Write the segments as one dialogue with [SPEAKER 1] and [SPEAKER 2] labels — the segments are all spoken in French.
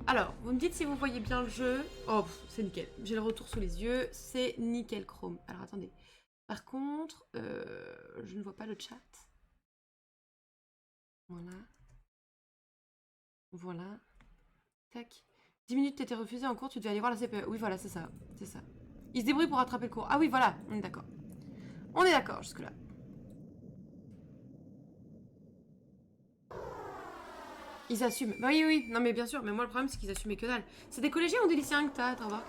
[SPEAKER 1] Alors, vous me dites si vous voyez bien le jeu. Oh, c'est nickel. J'ai le retour sous les yeux. C'est nickel chrome. Alors, attendez. Par contre, je ne vois pas le chat. Voilà. Voilà. Tac. 10 minutes, t'étais refusé en cours, tu devais aller voir la CPE. Oui, voilà, c'est ça. C'est ça. Il se débrouille pour rattraper le cours. Ah oui, voilà. On est d'accord. On est d'accord jusque-là. Ils assument. Bah oui, oui. Non, mais bien sûr. Mais moi, le problème, c'est qu'ils assumaient que dalle. C'est des collégiens ou des lycéens que t'as, remarque?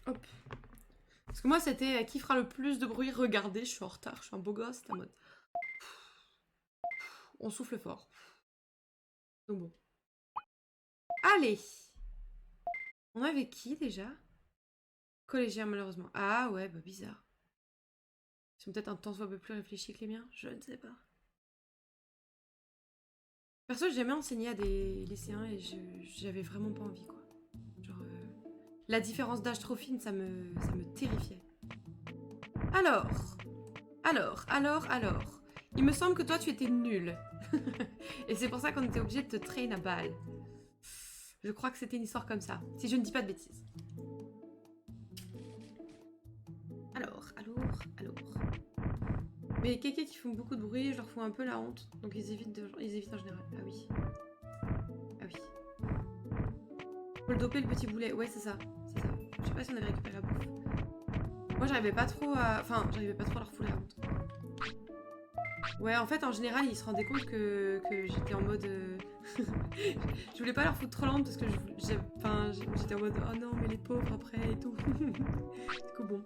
[SPEAKER 1] Hop. Parce que moi, c'était qui fera le plus de bruit. Regardez, je suis en retard, je suis un beau gosse. C'était en mode. On souffle fort. Donc bon. Allez. On avait qui déjà? Collégien, malheureusement. Ah ouais, bah bizarre. Ils sont peut-être un tant soit peu plus réfléchis que les miens. Je ne sais pas. Perso, j'ai jamais enseigné à des lycéens et j'avais vraiment pas envie, quoi. Genre, la différence d'âge trop fine, ça me terrifiait. Alors. Il me semble que toi, tu étais nul. Et c'est pour ça qu'on était obligé de te train à balle. Je crois que c'était une histoire comme ça, si je ne dis pas de bêtises. Alors. Mais kékés qui font beaucoup de bruit, je leur fous un peu la honte. Donc ils évitent en général. Ah oui. Ah oui. Faut le doper le petit boulet. Ouais, c'est ça. C'est ça. Je sais pas si on avait récupéré la bouffe. Moi, j'arrivais pas trop à... Enfin, j'arrivais pas trop à leur fouler la honte. Ouais, en fait, en général, ils se rendaient compte que j'étais en mode... je voulais pas leur foutre trop la honte parce que j'étais en mode oh non, mais les pauvres après et tout. Du coup, bon.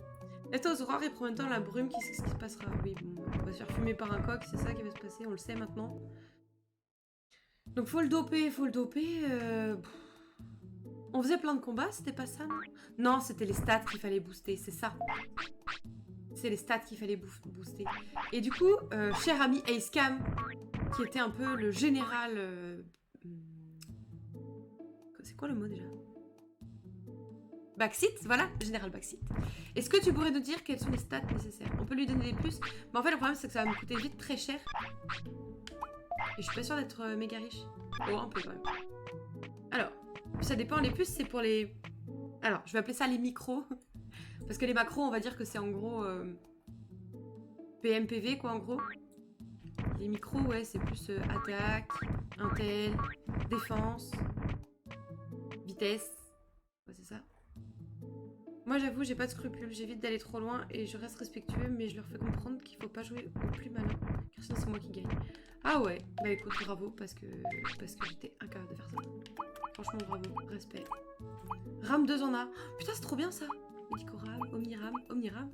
[SPEAKER 1] Laisse-toi aux aurores et prends en même temps la brume, qu'est-ce qui se passera? Oui, bon, on va se faire fumer par un coq, c'est ça qui va se passer, on le sait maintenant. Donc, faut le doper. On faisait plein de combats, c'était pas ça, non? Non, c'était les stats qu'il fallait booster, c'est ça. C'est les stats qu'il fallait booster. Et du coup, cher ami Acecam, qui était un peu le général... C'est quoi le mot déjà? Backseat, voilà, général Backseat. Est-ce que tu pourrais nous dire quelles sont les stats nécessaires? On peut lui donner des plus, mais en fait le problème c'est que ça va me coûter vite très cher. Et je suis pas sûre d'être méga riche. Oh, un peu quand même. Alors, ça dépend, les plus c'est pour les... Alors, je vais appeler ça les micros. Parce que les macros, on va dire que c'est en gros... PMPV quoi en gros. Les micros, ouais, c'est plus attaque, intel, défense, vitesse. Ouais, c'est ça. Moi, j'avoue, j'ai pas de scrupules. J'évite d'aller trop loin et je reste respectueux, mais je leur fais comprendre qu'il faut pas jouer au plus malin, car sinon c'est moi qui gagne. Ah ouais, bah écoute, bravo, parce que j'étais incapable de faire ça. Franchement, bravo, respect. Ram 2 en A. Putain, c'est trop bien ça. Médicoram, Omniram.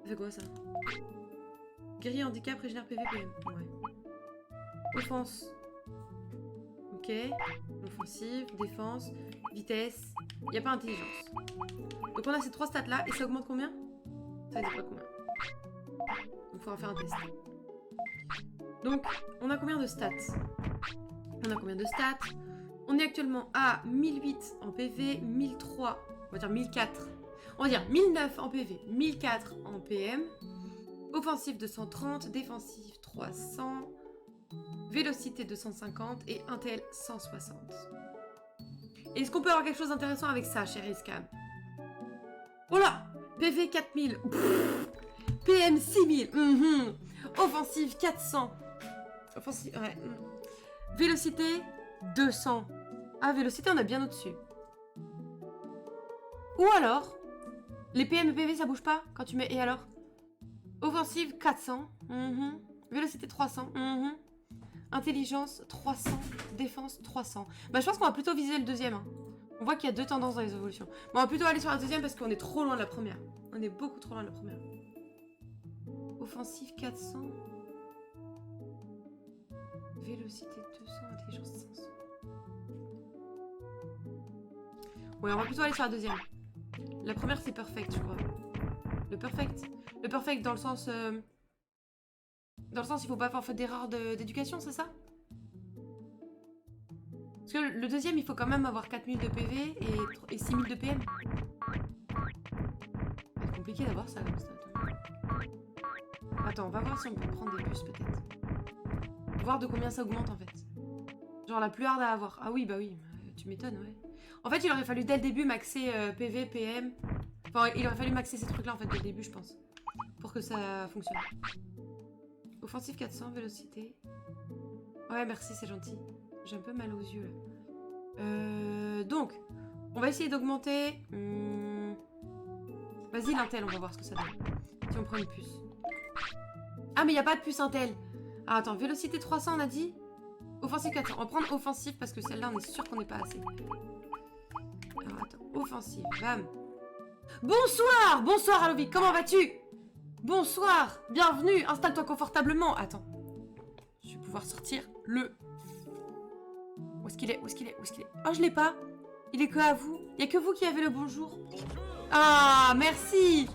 [SPEAKER 1] Ça fait quoi ça? Guerrier handicap, régénère PV, PM. Ouais. Offense. Ok. Offensive, défense, vitesse. Il n'y a pas intelligence. Donc on a ces 3 stats là. Et ça augmente combien? Ça dit pas combien. Donc il faudra faire un test. Donc on a combien de stats? On est actuellement à 1008 en PV, 1003, on va dire 1004. On va dire 1009 en PV, 1004 en PM. Offensive 230, défensive 300, vélocité 250 et intel 160. Est-ce qu'on peut avoir quelque chose d'intéressant avec ça, cher Iscam? Oh là, PV 4000, PM 6000, offensive 400, offensive, ouais. Vélocité 200. Ah, vélocité, on a bien au-dessus. Ou alors, les PM et PV, ça bouge pas quand tu mets... Et alors? Offensive 400. Vélocité 300. Intelligence 300. Défense 300. Bah je pense qu'on va plutôt viser le deuxième. Hein. On voit qu'il y a 2 tendances dans les évolutions. Bon, on va plutôt aller sur la deuxième parce qu'on est trop loin de la première. On est beaucoup trop loin de la première. Offensive 400. Vélocité 200. Intelligence 500. Ouais, on va plutôt aller sur la deuxième. La première c'est perfect, je crois. Le perfect dans le sens... il faut pas avoir fait d'erreur d'éducation, c'est ça? Parce que le deuxième, il faut quand même avoir 4000 de PV et 6000 de PM. C'est compliqué d'avoir ça comme ça. Attends, on va voir si on peut prendre des bus peut-être. voir de combien ça augmente en fait. Genre la plus hard à avoir. Ah oui, bah oui, tu m'étonnes, ouais. En fait, il aurait fallu dès le début maxer PV, PM. Enfin, il aurait fallu maxer ces trucs-là en fait dès le début, je pense. Pour que ça fonctionne. Offensive 400, vélocité. Ouais, merci, c'est gentil. J'ai un peu mal aux yeux là. Donc, on va essayer d'augmenter. Vas-y, l'intel, on va voir ce que ça donne. Si on prend une puce. Ah, mais il n'y a pas de puce Intel. Ah, attends, vélocité 300, on a dit. Offensive 400. On va prendre offensive parce que celle-là, on est sûr qu'on n'est pas assez. Alors, attends. Offensive, bam. Bonsoir! Bonsoir, Alovic, comment vas-tu? Bonsoir! Bienvenue! Installe-toi confortablement. Attends. Je vais pouvoir sortir le... Où est-ce qu'il est? Où est-ce qu'il est? Où est-ce qu'il est? Oh, je l'ai pas. Il est que à vous. Il n'y a que vous qui avez le bonjour. Ah, merci!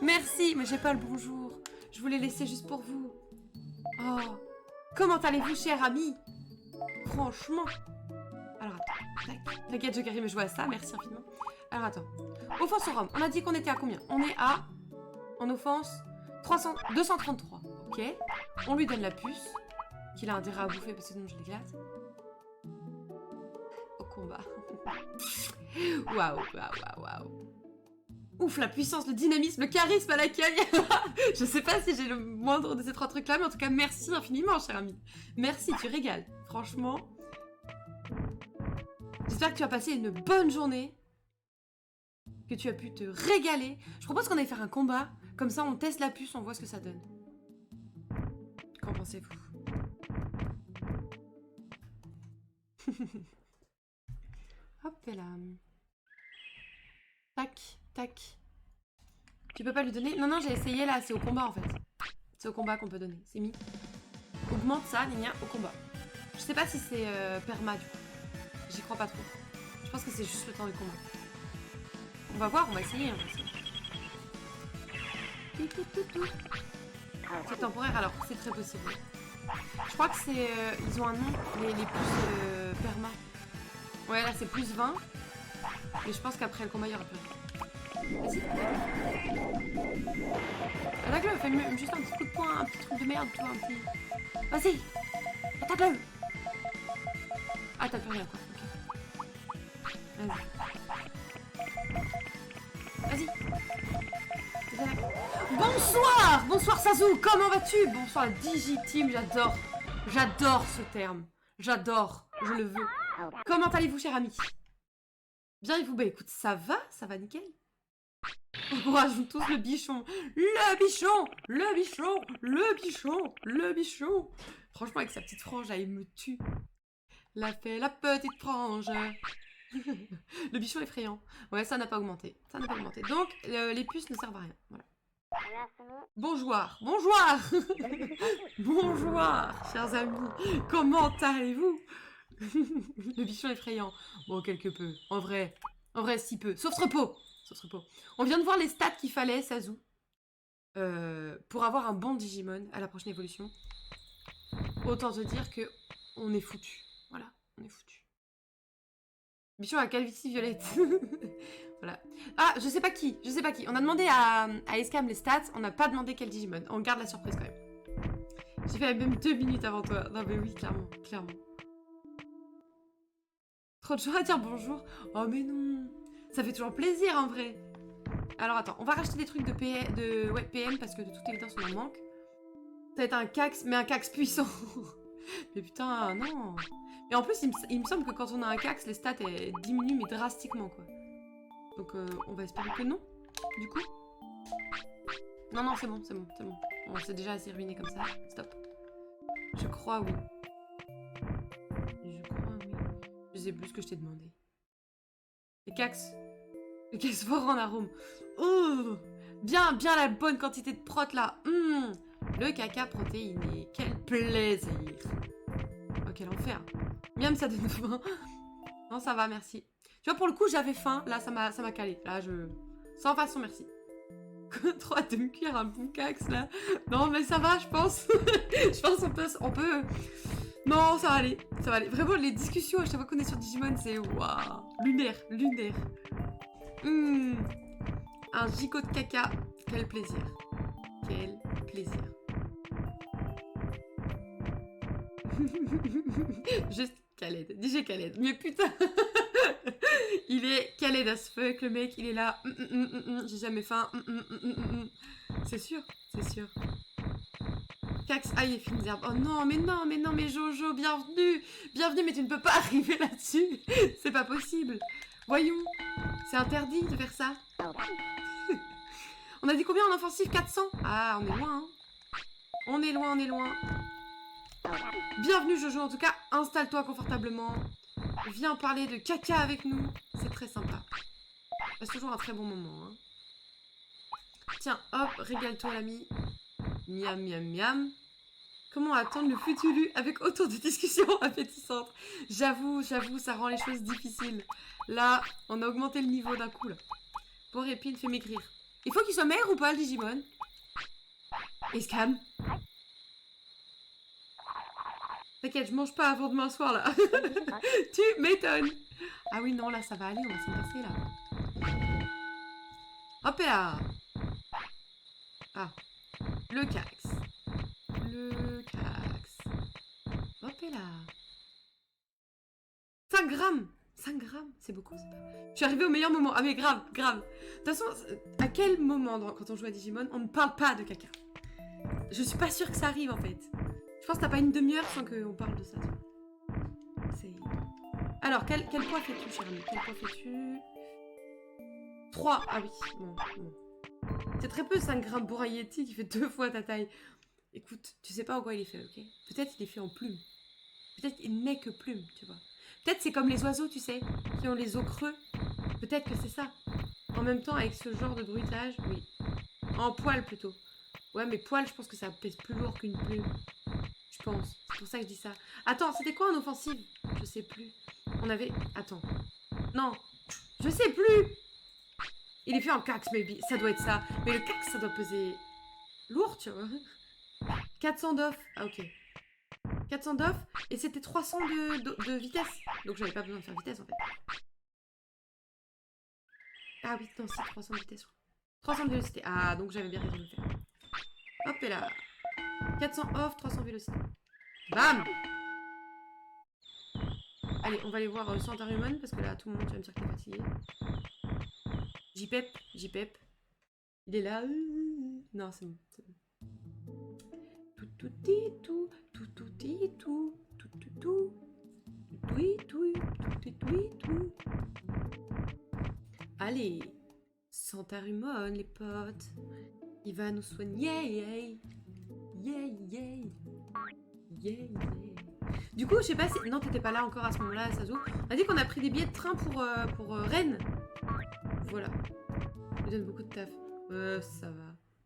[SPEAKER 1] Merci, mais j'ai pas le bonjour. Je voulais laisser juste pour vous. Oh, comment allez-vous, cher ami? Franchement. Alors, attends. T'inquiète, je carry, mais je vois ça. Merci infiniment. Alors, attends. Offense au rhum. On a dit qu'on était à combien? On est à... En offense... 233. Ok. On lui donne la puce. Qu'il a intérêt à bouffer parce que sinon je l'éclate. Au combat. Waouh, waouh, waouh. Ouf, la puissance, le dynamisme, le charisme à l'accueil. Je sais pas si j'ai le moindre de ces trois trucs-là, mais en tout cas, merci infiniment, cher ami. Merci, tu régales. Franchement. J'espère que tu as passé une bonne journée. Que tu as pu te régaler. Je propose qu'on aille faire un combat. Comme ça, on teste la puce, on voit ce que ça donne. Qu'en pensez-vous? Hop là. Tac, tac. Tu peux pas lui donner? Non, non, j'ai essayé là, c'est au combat en fait. C'est au combat qu'on peut donner, c'est mis. Augmente ça, Nina, au combat. Je sais pas si c'est perma du coup. J'y crois pas trop. Je pense que c'est juste le temps du combat. On va voir, on va essayer. Hein, c'est temporaire alors, c'est très possible. Je crois que c'est... ils ont un nom, les puces perma. Ouais, là c'est plus 20. Mais je pense qu'après le combat, il y aura plus rien. Vas-y. Attaque-le, fais juste un petit coup de poing, un petit truc de merde, tu vois, un petit... Vas-y. Attaque-le. Ah, t'as plus rien, quoi. Ok. Vas-y. Vas-y. Bonsoir. Bonsoir, Sazu. Comment vas-tu? Bonsoir, la Digiteam. J'adore. J'adore ce terme. J'adore. Je le veux. Comment allez-vous, cher ami? Bien et vous? Bah écoute, ça va nickel. On rajoute tous le bichon. Le bichon. Le bichon. Le bichon. Le bichon. Franchement, avec sa petite frange, là, il me tue. La fait la petite frange. Le bichon effrayant. Ouais, ça n'a pas augmenté. Ça n'a pas augmenté. Donc, les puces ne servent à rien. Voilà. Bonjour. Bonjour. Bonjour, chers amis. Comment allez-vous? Le bichon effrayant. Bon, quelque peu. En vrai, si peu. Sauf ce repos. On vient de voir les stats qu'il fallait, Sazu. Pour avoir un bon Digimon à la prochaine évolution. Autant te dire que on est foutu. Voilà, on est foutu. Bichon à calvitie violette. Voilà. Ah, je sais pas qui. On a demandé à Escam les stats. On n'a pas demandé quel Digimon. On garde la surprise quand même. J'ai fait même 2 minutes avant toi. Non mais oui, clairement. Trop de choses à dire bonjour. Oh mais non. Ça fait toujours plaisir en vrai. Alors attends, on va racheter des trucs de PM parce que de toute évidence on en manque. Ça va être un cax, mais un cax puissant. Mais putain, non. Et en plus, il me semble que quand on a un cax, les stats elles diminuent mais drastiquement quoi. Donc on va espérer que non, du coup. Non, c'est bon. On s'est déjà assez ruiné comme ça. Stop. Je crois oui. Je sais plus ce que je t'ai demandé. Les cax forts en arôme. Oh, bien la bonne quantité de prot là. Le caca protéiné. Quel plaisir. Oh, quel enfer. Miam, ça donne faim. Non, ça va, merci. Tu vois, pour le coup, j'avais faim. Là, ça m'a calé. Là, sans façon, merci. Trop hâte de me cuire un bon cax, là. Non, mais ça va, je pense. Je pense on peut... Non, ça va aller. Vraiment, les discussions à chaque fois qu'on est sur Digimon, c'est... Waouh. Lunaire. Un gigot de caca. Quel plaisir. Juste Khaled. DJ Khaled. Mais putain. Il est Khaled as fuck, le mec. Il est là. J'ai jamais faim. C'est sûr. C'est sûr. Cax, aïe et fines herbes. Oh non, mais Jojo, bienvenue. Bienvenue, mais tu ne peux pas arriver là-dessus. C'est pas possible. Voyons. C'est interdit de faire ça. On a dit combien en offensive? 400. Ah, on est loin, hein. On est loin, on est loin. Bienvenue Jojo, en tout cas, installe-toi confortablement. Viens parler de caca avec nous. C'est très sympa. C'est toujours un très bon moment. Hein. Tiens, hop, régale-toi l'ami. Miam, miam, miam. Comment attendre le futulu avec autant de discussions appétissantes? J'avoue, ça rend les choses difficiles. Là, on a augmenté le niveau d'un coup, là. Pour Épine, fait maigrir. Il faut qu'il soit maigre ou pas, le Digimon? Il se calme. T'inquiète, je mange pas avant demain soir, là. Tu m'étonnes. Ah oui, non, là, ça va aller, on va s'inverser, là. Hop là. Ah. Le cax. Le cax. Hop là. 5 grammes. 5 grammes, c'est beaucoup, c'est pas... Je suis arrivée au meilleur moment. Ah mais grave, grave. De toute façon, à quel moment, quand on joue à Digimon, on ne parle pas de caca? Je suis pas sûre que ça arrive, en fait. Je pense que t'as pas une demi-heure sans qu'on parle de ça. C'est... Alors, quel poids fais-tu, cher ami? Quel poids fais-tu? 3. Ah oui, bon. C'est très peu 5 grammes pour un Yeti qui fait 2 fois ta taille. Écoute, tu sais pas en quoi il est fait, ok? Peut-être il est fait en plumes. Peut-être qu'il n'est que plumes, tu vois. Peut-être c'est comme les oiseaux, tu sais, qui ont les os creux. Peut-être que c'est ça. En même temps, avec ce genre de bruitage, oui. En poil plutôt. Ouais, mais poil, je pense que ça pèse plus lourd qu'une plume. Je pense. C'est pour ça que je dis ça. Attends, c'était quoi en offensive? Je sais plus. On avait... Attends. Non. Je sais plus. Il est fait en cax, maybe. Ça doit être ça. Mais le cax, ça doit peser lourd, tu vois. 400 d'off. Ah, ok. 400 d'off. Et c'était 300 de vitesse. Donc, j'avais pas besoin de faire vitesse, en fait. Ah oui, non, c'est 300 de vitesse. 300 de vélocité. Ah, donc j'avais bien raison de le faire. Hop, et là. 400 off, 300 vélocité. Bam! Allez, on va aller voir Santaruman, parce que là, tout le monde, tu vas me dire qu'il est fatigué. JPEP. Il est là. Non, c'est bon. Tout. Allez, Santarumon, les potes. Il va nous soigner. Yeah. Du coup, je sais pas si... Non, t'étais pas là encore à ce moment-là, Sazo. On a dit qu'on a pris des billets de train pour Rennes. Voilà. Il donne beaucoup de taf.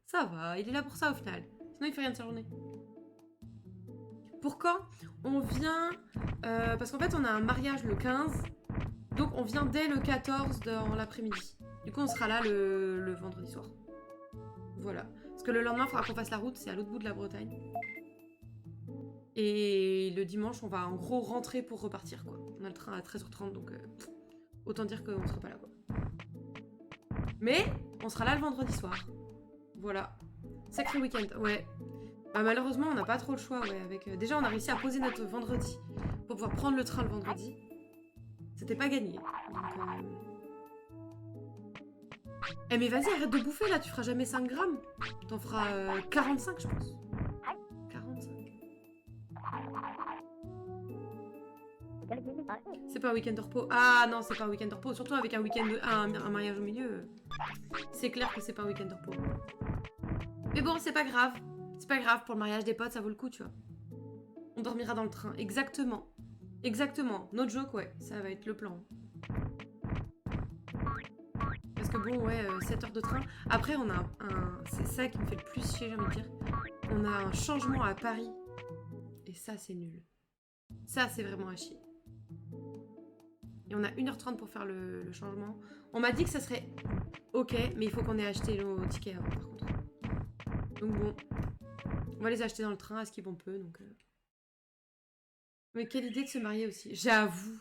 [SPEAKER 1] Ça va. Il est là pour ça, au final. Sinon, il fait rien de sa journée. Pour quand? On vient... parce qu'en fait, on a un mariage le 15. Donc, on vient dès le 14 dans l'après-midi. Du coup, on sera là le vendredi soir. Voilà. Parce que le lendemain, il faudra qu'on fasse la route. C'est à l'autre bout de la Bretagne. Et le dimanche, on va en gros rentrer pour repartir, quoi. On a le train à 13h30, donc... autant dire qu'on sera pas là, quoi. Mais, on sera là le vendredi soir. Voilà. Sacré week-end, ouais. Bah, malheureusement, on n'a pas trop le choix, ouais. Déjà, on a réussi à poser notre vendredi pour pouvoir prendre le train le vendredi. C'était pas gagné. Donc, Eh mais vas-y, arrête de bouffer, là. Tu feras jamais 5 grammes. T'en feras 45, je pense. 45. C'est pas un week-end de repos. Ah non, c'est pas un week-end de repos. Surtout avec un week-end un mariage au milieu. C'est clair que c'est pas un week-end de repos. Mais bon, c'est pas grave. C'est pas grave, pour le mariage des potes, ça vaut le coup, tu vois. On dormira dans le train. Exactement. No joke, ouais. Ça va être le plan. Parce que bon, ouais, 7 heures de train. Après, on a un... C'est ça qui me fait le plus chier, j'ai envie de dire. On a un changement à Paris. Et ça, c'est nul. Ça, c'est vraiment à chier. Et on a 1h30 pour faire le changement. On m'a dit que ça serait ok, mais il faut qu'on ait acheté nos tickets avant, par contre. Donc bon, on va les acheter dans le train à ce qu'ils vont peu, donc... Mais quelle idée de se marier aussi. J'avoue.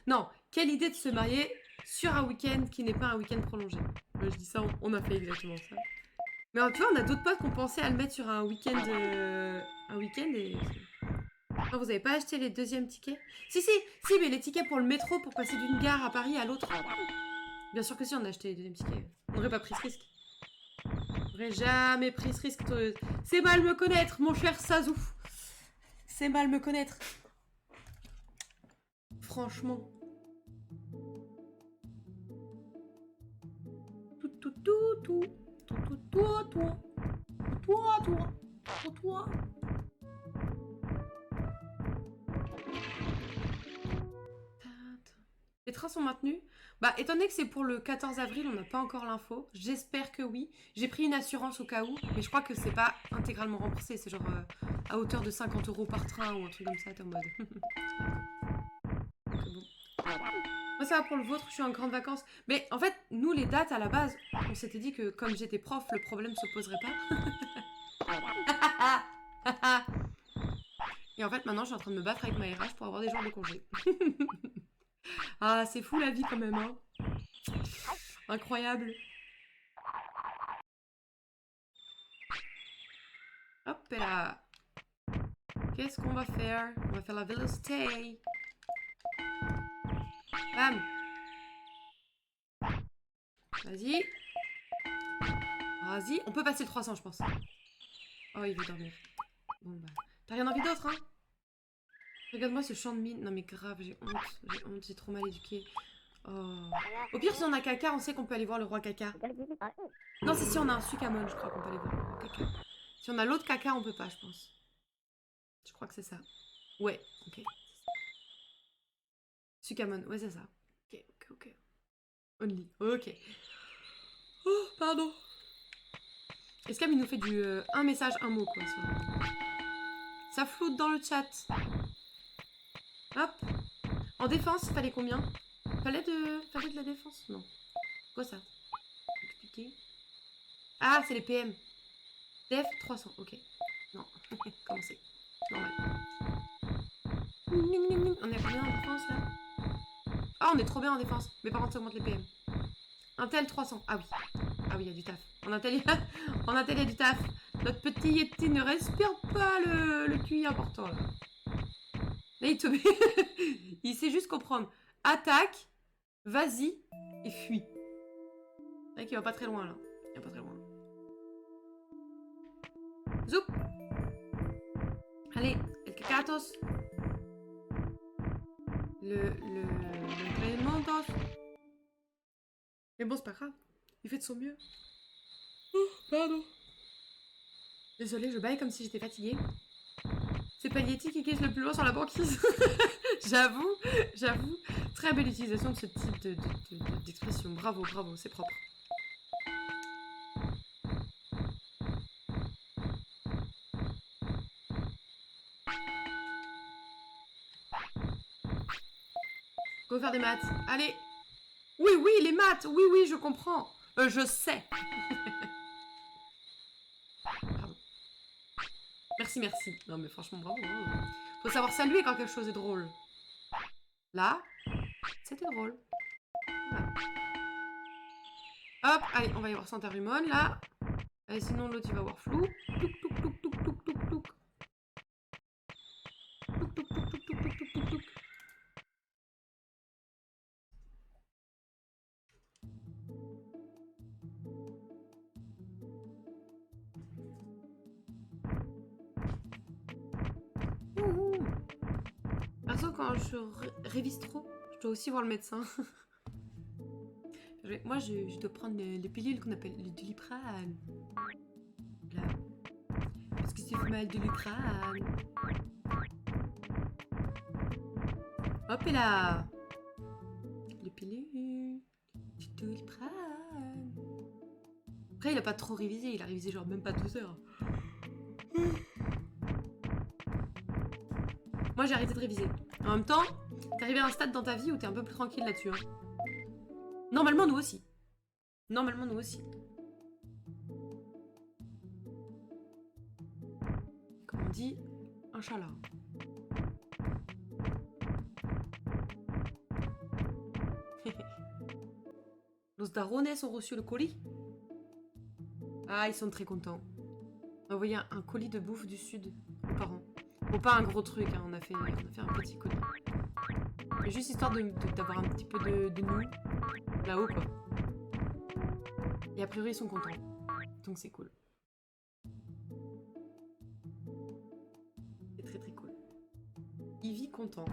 [SPEAKER 1] Non, quelle idée de se marier sur un week-end qui n'est pas un week-end prolongé. Moi, je dis ça, on a fait exactement ça. Mais tu vois, on a d'autres potes qui ont pensé à le mettre sur un week-end... et... Ah, vous avez pas acheté les deuxièmes tickets? Si, mais les tickets pour le métro pour passer d'une gare à Paris à l'autre. Bien sûr que si, on a acheté les deuxièmes tickets. On n'aurait pas pris ce risque. On n'aurait jamais pris ce risque. C'est mal me connaître, mon cher Sazou. C'est mal me connaître. Franchement. Toi. Les trains sont maintenus. Bah, étant donné que c'est pour le 14 avril, on n'a pas encore l'info. J'espère que oui. J'ai pris une assurance au cas où, mais je crois que c'est pas intégralement remboursé. C'est genre à hauteur de 50 € par train ou un truc comme ça. T'es en mode. Donc, bon. Moi, ça va pour le vôtre, je suis en grande vacances. Mais en fait, nous, les dates, à la base, on s'était dit que comme j'étais prof, le problème se poserait pas. Et en fait, maintenant, je suis en train de me battre avec ma RH pour avoir des jours de congé. Ah, c'est fou la vie quand même, hein. Incroyable. Hop là. Qu'est-ce qu'on va faire? On va faire la vélocité. Bam. Vas-y. Vas-y. On peut passer le 300, je pense. Oh, il veut dormir. Bon, bah. T'as rien envie d'autre, hein? Regarde-moi ce champ de mine. Non, mais grave, j'ai honte. J'ai trop mal éduqué. Oh. Au pire, si on a caca, on sait qu'on peut aller voir le roi caca. Non, c'est si on a un sucamon, je crois qu'on peut aller voir le roi caca. Si on a l'autre caca, on peut pas, je pense. Je crois que c'est ça. Ouais, ok. Sucamon, ouais, c'est ça. Ok. Only, ok. Oh, pardon. Escam, il nous fait du un message, un mot, quoi. Ça floute dans le chat. Hop. En défense, il fallait combien? Fallait de la défense? Non. Quoi ça? Expliquer. Ah, c'est les PM. Def 300, ok. Non, comment c'est? Normal. On est combien en défense là? Ah, on est trop bien en défense. Mais par contre, ça augmente les PM. Intel 300. Ah oui. Ah oui, il y a du taf. En Intel, il y a du taf. Notre petit Yeti ne respire pas le QI important là. Là, il te met. Il sait juste comprendre. Attaque, vas-y et fuis. C'est vrai qu'il va pas très loin là. Il va pas très loin. Zoup. Allez, el cacatos. Le Montos. Mais bon, c'est pas grave. Il fait de son mieux. Oh, pardon. Désolée, je baille comme si j'étais fatiguée. C'est pas Yeti qui glisse le plus loin sur la banquise. J'avoue. Très belle utilisation de ce type d'expression. Bravo, c'est propre. Go faire des maths. Allez. Oui, les maths. Oui, je comprends. Je sais. Pardon. Merci. Non, mais franchement, bravo. Hein. Faut savoir saluer quand quelque chose est drôle. Là, c'était drôle. Voilà. Hop, allez, on va y voir Santa Rumon, là. Allez, sinon, l'autre, il va voir flou. Touk. Perso, quand je révise trop, je dois aussi voir le médecin. Moi, je dois prendre les pilules qu'on appelle le Doliprane. Là. Parce que c'est mal de Doliprane. Hop et là. Les pilules du Doliprane. Après, il a pas trop révisé. Il a révisé genre même pas 2 heures. Moi, j'ai arrêté de réviser. En même temps, t'es arrivé à un stade dans ta vie où t'es un peu plus tranquille là-dessus. Hein. Normalement, nous aussi. Comme on dit, Inch'Allah. Los darones ont reçu le colis. Ah, ils sont très contents. On a envoyé un colis de bouffe du sud aux parents. Bon, pas un gros truc, hein. On a fait un petit colis. Mais juste histoire d'avoir un petit peu de nous là-haut, quoi. Et a priori, ils sont contents. Donc c'est cool. C'est très très cool. Ivy content.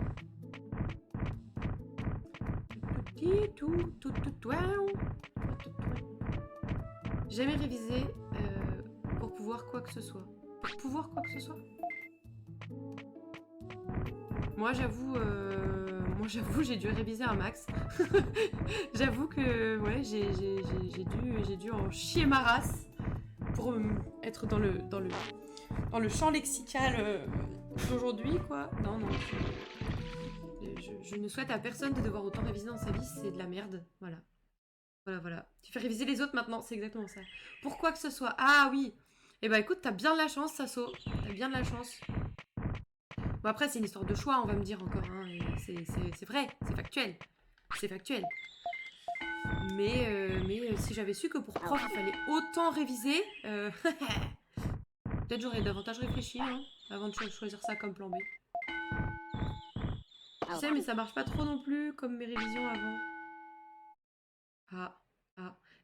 [SPEAKER 1] Jamais révisé pour pouvoir quoi que ce soit. Pour pouvoir quoi que ce soit. Moi j'avoue, j'ai dû réviser un max. J'avoue que ouais, j'ai dû en chier ma race pour être dans le champ lexical d'aujourd'hui, quoi. Non, je ne souhaite à personne de devoir autant réviser dans sa vie, c'est de la merde. Voilà. Voilà. Tu fais réviser les autres maintenant, c'est exactement ça. Pour quoi que ce soit. Ah oui. Eh ben écoute, t'as bien de la chance, Sasso. T'as bien de la chance. Bon après, c'est une histoire de choix, on va me dire encore. Hein. C'est vrai, c'est factuel. C'est factuel. Mais si j'avais su que pour prof, il fallait autant réviser, peut-être j'aurais davantage réfléchi avant de choisir ça comme plan B. Tu sais, mais ça marche pas trop non plus comme mes révisions avant.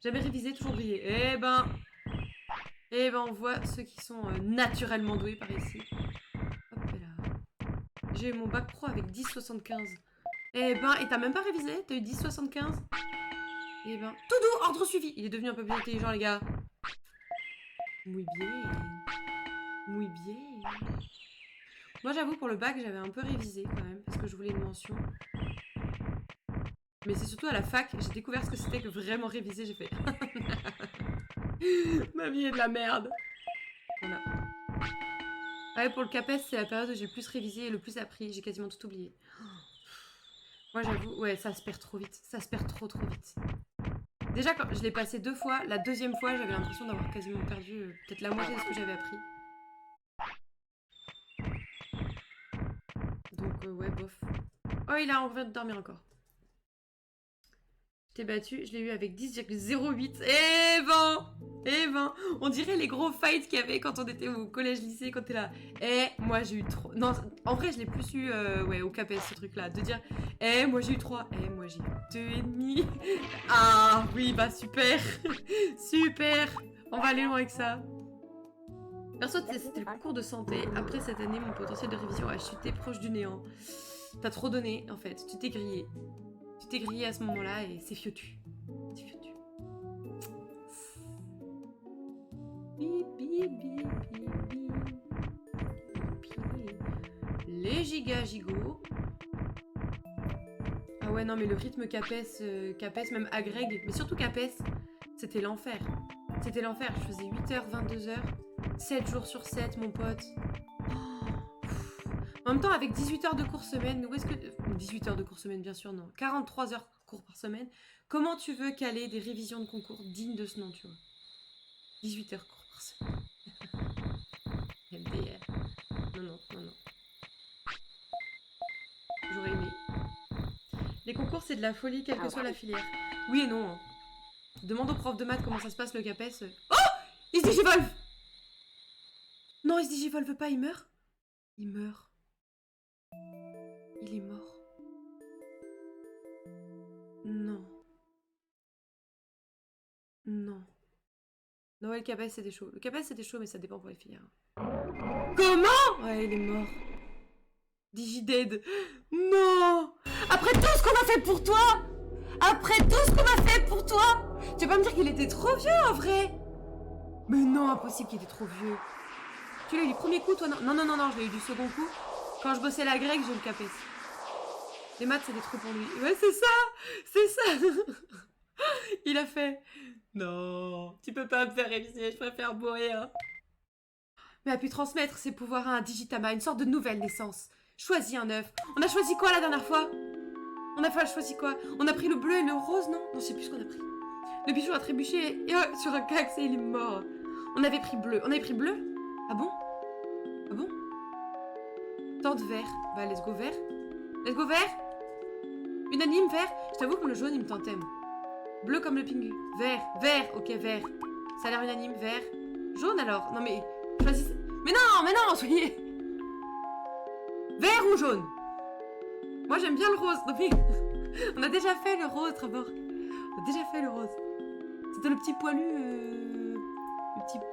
[SPEAKER 1] Jamais révisé, toujours brillé. Eh ben, on voit ceux qui sont naturellement doués par ici. Hop là. J'ai eu mon bac pro avec 10,75. Eh ben, et t'as même pas révisé? T'as eu 10,75? Eh ben, tout doux, ordre suivi. Il est devenu un peu plus intelligent, les gars. Muy bien. Moi, j'avoue, pour le bac, j'avais un peu révisé quand même, parce que je voulais une mention. Mais c'est surtout à la fac, j'ai découvert ce que c'était que vraiment réviser, j'ai fait... Ma vie est de la merde. Voilà. Ah ouais, pour le CAPES, c'est la période où j'ai le plus révisé et le plus appris. J'ai quasiment tout oublié. Moi, j'avoue, ouais, ça se perd trop vite. Ça se perd trop vite. Déjà, quand je l'ai passé 2 fois, la deuxième fois, j'avais l'impression d'avoir quasiment perdu peut-être la moitié de ce que j'avais appris. Donc, ouais, bof. Oh, il a envie de dormir encore. Je t'ai battu, je l'ai eu avec 10,08. Eh ben, on dirait les gros fights qu'il y avait quand on était au collège-lycée, quand t'es là. Moi j'ai eu 3. Non, en vrai, je l'ai plus eu ouais, au CAPES, ce truc-là. De dire, moi j'ai eu 3. Moi j'ai eu 2,5. Ah oui, bah super. Super. On va aller loin avec ça. Perso, c'était le concours de santé. Après cette année, mon potentiel de révision a chuté proche du néant. T'as trop donné, en fait. Tu t'es grillé. Tu t'es grillé à ce moment-là et c'est fiotu. C'est fiotu. Les gigots. Ah ouais, non, mais le rythme CAPES, même agrég, mais surtout CAPES, c'était l'enfer. C'était l'enfer. Je faisais 8h, 22h, 7 jours sur 7, mon pote. En même temps, avec 18 heures de cours semaine, où est-ce que... 18 heures de cours semaine, bien sûr, non. 43 heures cours par semaine. Comment tu veux caler des révisions de concours dignes de ce nom, tu vois? 18 heures cours par semaine. MDR. Non. J'aurais aimé. Les concours, c'est de la folie, quelle que soit la filière. Oui et non. Hein. Demande au prof de maths comment ça se passe, le CAPES. Oh! Il se digivolve! Non, il se digivolve pas, il meurt. Il meurt. Il est mort. Non. Non, ouais, le CAPES c'était chaud. Le CAPES c'était chaud, mais ça dépend pour les filières. Comment? Ouais, il est mort. Digidead. Non! Après tout ce qu'on a fait pour toi! Tu vas pas me dire qu'il était trop vieux en vrai? Mais non, impossible qu'il était trop vieux. Tu l'as eu du premier coup, toi? Non, je l'ai eu du second coup. Quand je bossais la grecque, j'ai eu le CAPES. Les maths, c'était trop pour lui. Ouais, c'est ça. Il a fait... Non, tu peux pas me faire réviser, je préfère mourir. Mais a pu transmettre ses pouvoirs à un Digitama, une sorte de nouvelle naissance. Choisis un œuf. On a choisi quoi la dernière fois? On a choisi quoi? On a pris le bleu et le rose, non? Non, je sais plus ce qu'on a pris. Le bichon a trébuché et sur un cax et il est mort. On avait pris bleu. Ah bon? Tente vert. Bah, let's go vert. Unanime, vert. Je t'avoue que le jaune, il me tentait. Bleu comme le pingu. Vert. Ok, vert. Ça a l'air unanime, vert. Jaune alors. Non mais, choisissez. Mais non, soyez... Vert ou jaune? Moi, j'aime bien le rose. Non, mais... On a déjà fait le rose, Trevor. On a déjà fait le rose. C'était le petit poilu...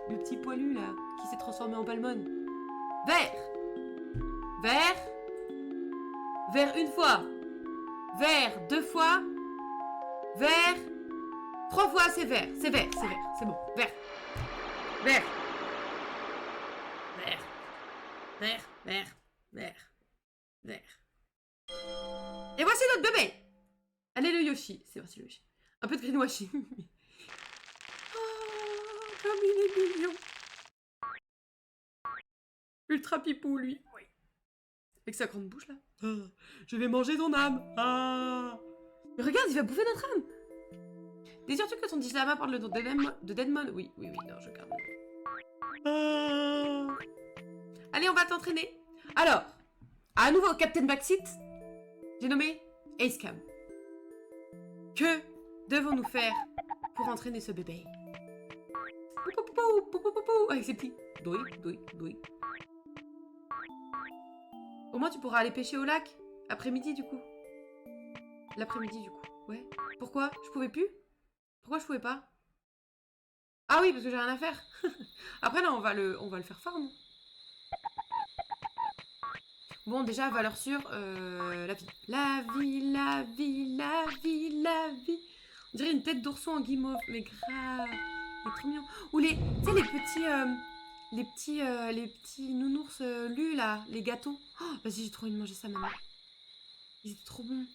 [SPEAKER 1] Le petit poilu, là, qui s'est transformé en Palmon. Vert. Vert. Vert une fois. Vert deux fois. Vert. 3 fois, c'est vert. C'est vert, c'est vert. C'est bon. Vert. Vert. Vert. Vert. Vert. Vert. Vert. Et voici notre bébé. Allez, le Yoshi. C'est voici le Yoshi. Un peu de greenwashing. Oh, comme il est mignon. Ultra pipou, lui. Oui. Avec sa grande bouche, là. Oh, je vais manger ton âme. Ah. Mais regarde, il va bouffer notre âme. Désires-tu que ton Digilama porte le nom de Deadmon? Oui, oui, oui, non, je garde. Ah. Allez, on va t'entraîner. Alors, à nouveau, Captain Backseat. J'ai nommé Acecam. Que devons-nous faire pour entraîner ce bébé? Avec ses petits doui, doui, doui. Au moins, tu pourras aller pêcher au lac. Après-midi, du coup. L'après-midi, du coup. Ouais. Pourquoi? Je pouvais plus? Pourquoi je pouvais pas? Ah oui, parce que j'ai rien à faire. Après, là, on va le faire farm. Bon, déjà, valeur sûre, la vie. La vie, la vie, la vie, la vie. On dirait une tête d'ourson en guimauve, mais grave. Il est trop mignon. Ou les, tu sais, les petits nounours lus, là, les gâteaux. Oh, vas-y, j'ai trop envie de manger ça maintenant. Ils étaient trop bons.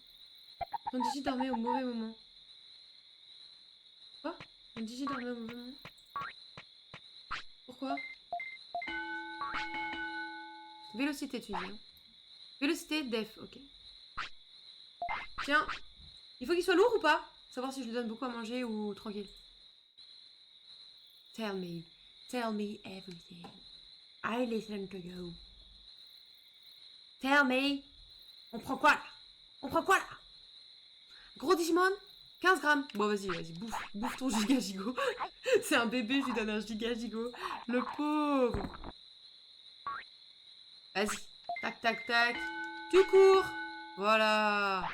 [SPEAKER 1] Mon Digi dormait au mauvais moment. Quoi? Mon Digi dormait au mauvais moment. Pourquoi? Vélocité, tu dis, hein. Vélocité, def, ok. Tiens, il faut qu'il soit lourd ou pas? Savoir si je lui donne beaucoup à manger ou tranquille. Tell me everything. I listen to you. Tell me. On prend quoi là? On prend quoi là? Gros Digimon? 15 grammes. Bon, vas-y, vas-y, bouffe ton giga gigot. C'est un bébé, je lui donne un giga gigot. Le pauvre. Vas-y. Tac, tac, tac. Tu cours. Voilà.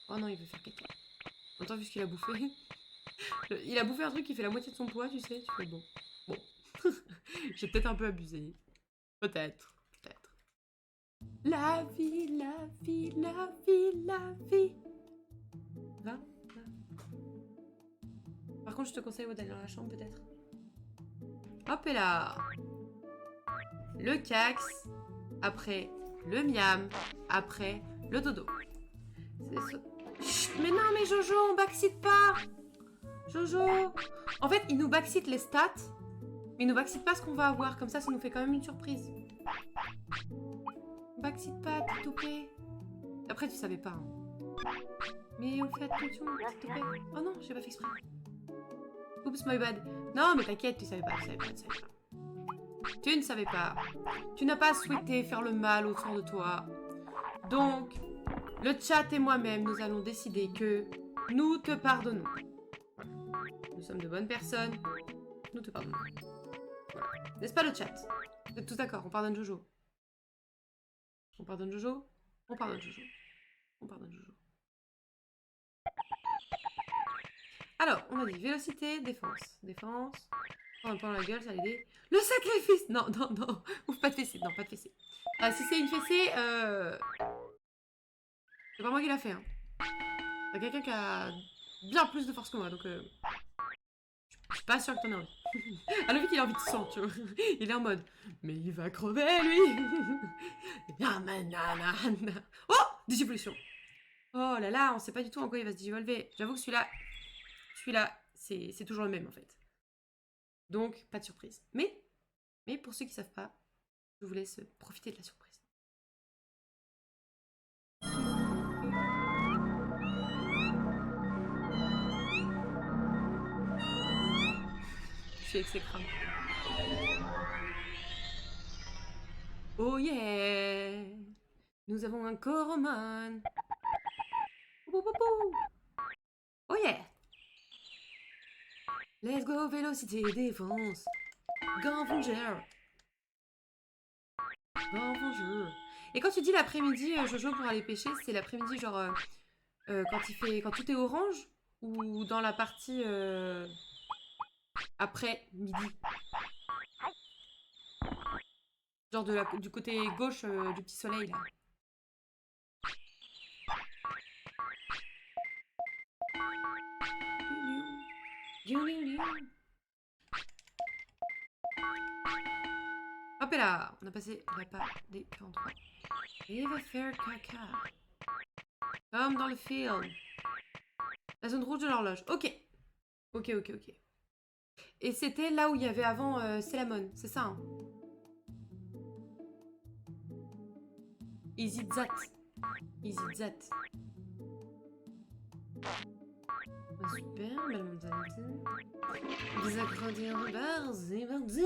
[SPEAKER 1] Oh non, il veut faire caca. En même temps, vu ce qu'il a bouffé. Il a bouffé un truc qui fait la moitié de son poids, tu sais. Tu fais bon. Bon. J'ai peut-être un peu abusé. Peut-être. Peut-être. La vie, la vie, la vie, la vie. Va. Par contre, je te conseille d'aller dans la chambre, peut-être. Hop et là. Le cax. Après, le miam. Après, le dodo. Chut, mais non, mais Jojo, on backseat pas. Jojo. En fait, il nous backseat les stats. Mais il nous backseat pas ce qu'on va avoir. Comme ça nous fait quand même une surprise. Backseat pas, t'es topé. Après, tu savais pas. Hein. Mais on fait attention, t'es topé. Oh non, j'ai pas fait exprès. Oups, my bad. Non, mais t'inquiète, tu savais pas. Tu ne savais pas. Tu n'as pas souhaité faire le mal au sein de toi. Donc, le chat et moi-même, nous allons décider que nous te pardonnons. Voilà. Nous sommes de bonnes personnes. Nous te pardonnons. Voilà. N'est-ce pas le chat? Vous êtes tous d'accord? On pardonne Jojo. On pardonne Jojo. On pardonne Jojo. On pardonne Jojo. Alors, on a dit vélocité, défense. Défense. Oh, on prend la gueule, ça l'aider. Le sacrifice! Non, non, non. Ouf, pas de fessée. Non, pas de fessée. Si c'est une fessée, c'est pas moi qui l'a fait. Hein. C'est quelqu'un qui a bien plus de force que moi, donc je suis pas sûre que t'en aies envie. Ah, le mec, il a envie de sang, tu vois. Il est en mode, mais il va crever, lui. Oh! Digipollution. Oh là là, on sait pas du tout en quoi il va se digivolver. J'avoue que celui-là, c'est toujours le même, en fait. Donc, pas de surprise. Mais pour ceux qui savent pas, je vous laisse profiter de la surprise. Je suis exécrable. Oh yeah! Nous avons un Coromon. Oh yeah! Let's go, vélocité, défense. Grand vengeur. Grand vengeur. Et quand tu dis l'après-midi, Jojo, pour aller pêcher, c'est l'après-midi genre quand tout est orange ou dans la partie après midi? Genre du côté gauche du petit soleil là. Hop là, on a passé la part des 43. Et il va faire caca. Comme dans le film. La zone rouge de l'horloge. Ok. Ok. Et c'était là où il y avait avant Celamon, c'est ça hein? Easy Zat. Ah, super, belle mentalité. Désagrandir en bar, Zémardi.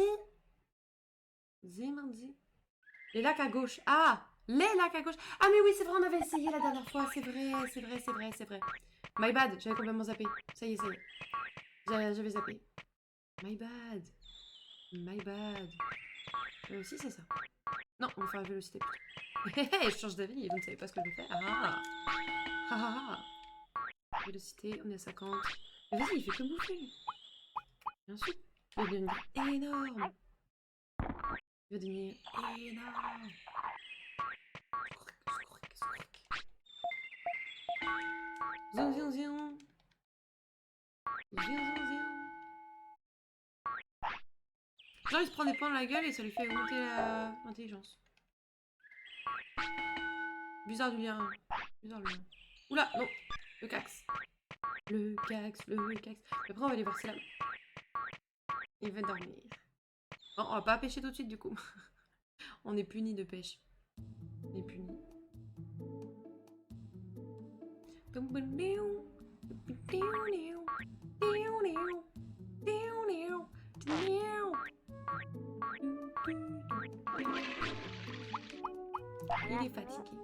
[SPEAKER 1] Les lacs à gauche. Ah, les lacs à gauche. Ah mais oui, c'est vrai, on avait essayé la dernière fois. C'est vrai. My bad, j'avais complètement zappé. Ça y est. J'avais zappé. My bad. Si, c'est ça. Non, on va faire la vélocité plutôt. Je change d'avis, vous ne savez pas ce que je vais faire. Vélocité, on est à 50. Mais vas-y, il fait que bouffer. Et ensuite, il va devenir énorme. Zion. Genre, il se prend des points dans la gueule et ça lui fait augmenter l'intelligence. Bizarre du lien. Oula, non. Le cax. Après, on va aller voir Célam. Il va dormir. Bon, on va pas pêcher tout de suite, du coup. On est puni de pêche. On est puni. Il est fatigué.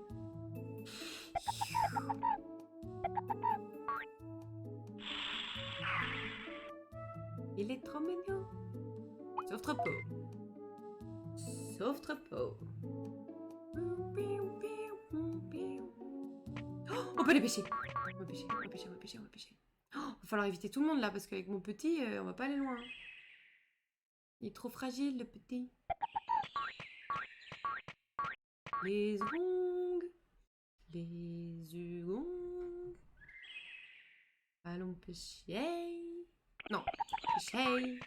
[SPEAKER 1] Il est trop mignon. Sauf Tropo. Oh, on peut les pêcher. On va pêcher. Va falloir éviter tout le monde là parce qu'avec mon petit, on va pas aller loin. Il est trop fragile le petit. Les ongles. Allons pêcher. Non, pêcher.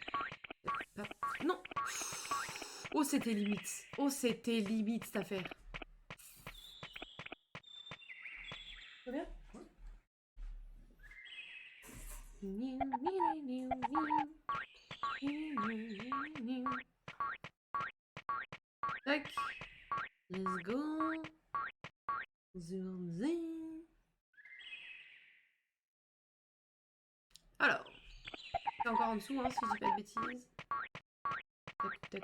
[SPEAKER 1] Non. Oh, c'était limite cette affaire. Ça va bien? Tac. Let's go. Alors, c'est encore en dessous, hein, si je dis pas de bêtises. Tac.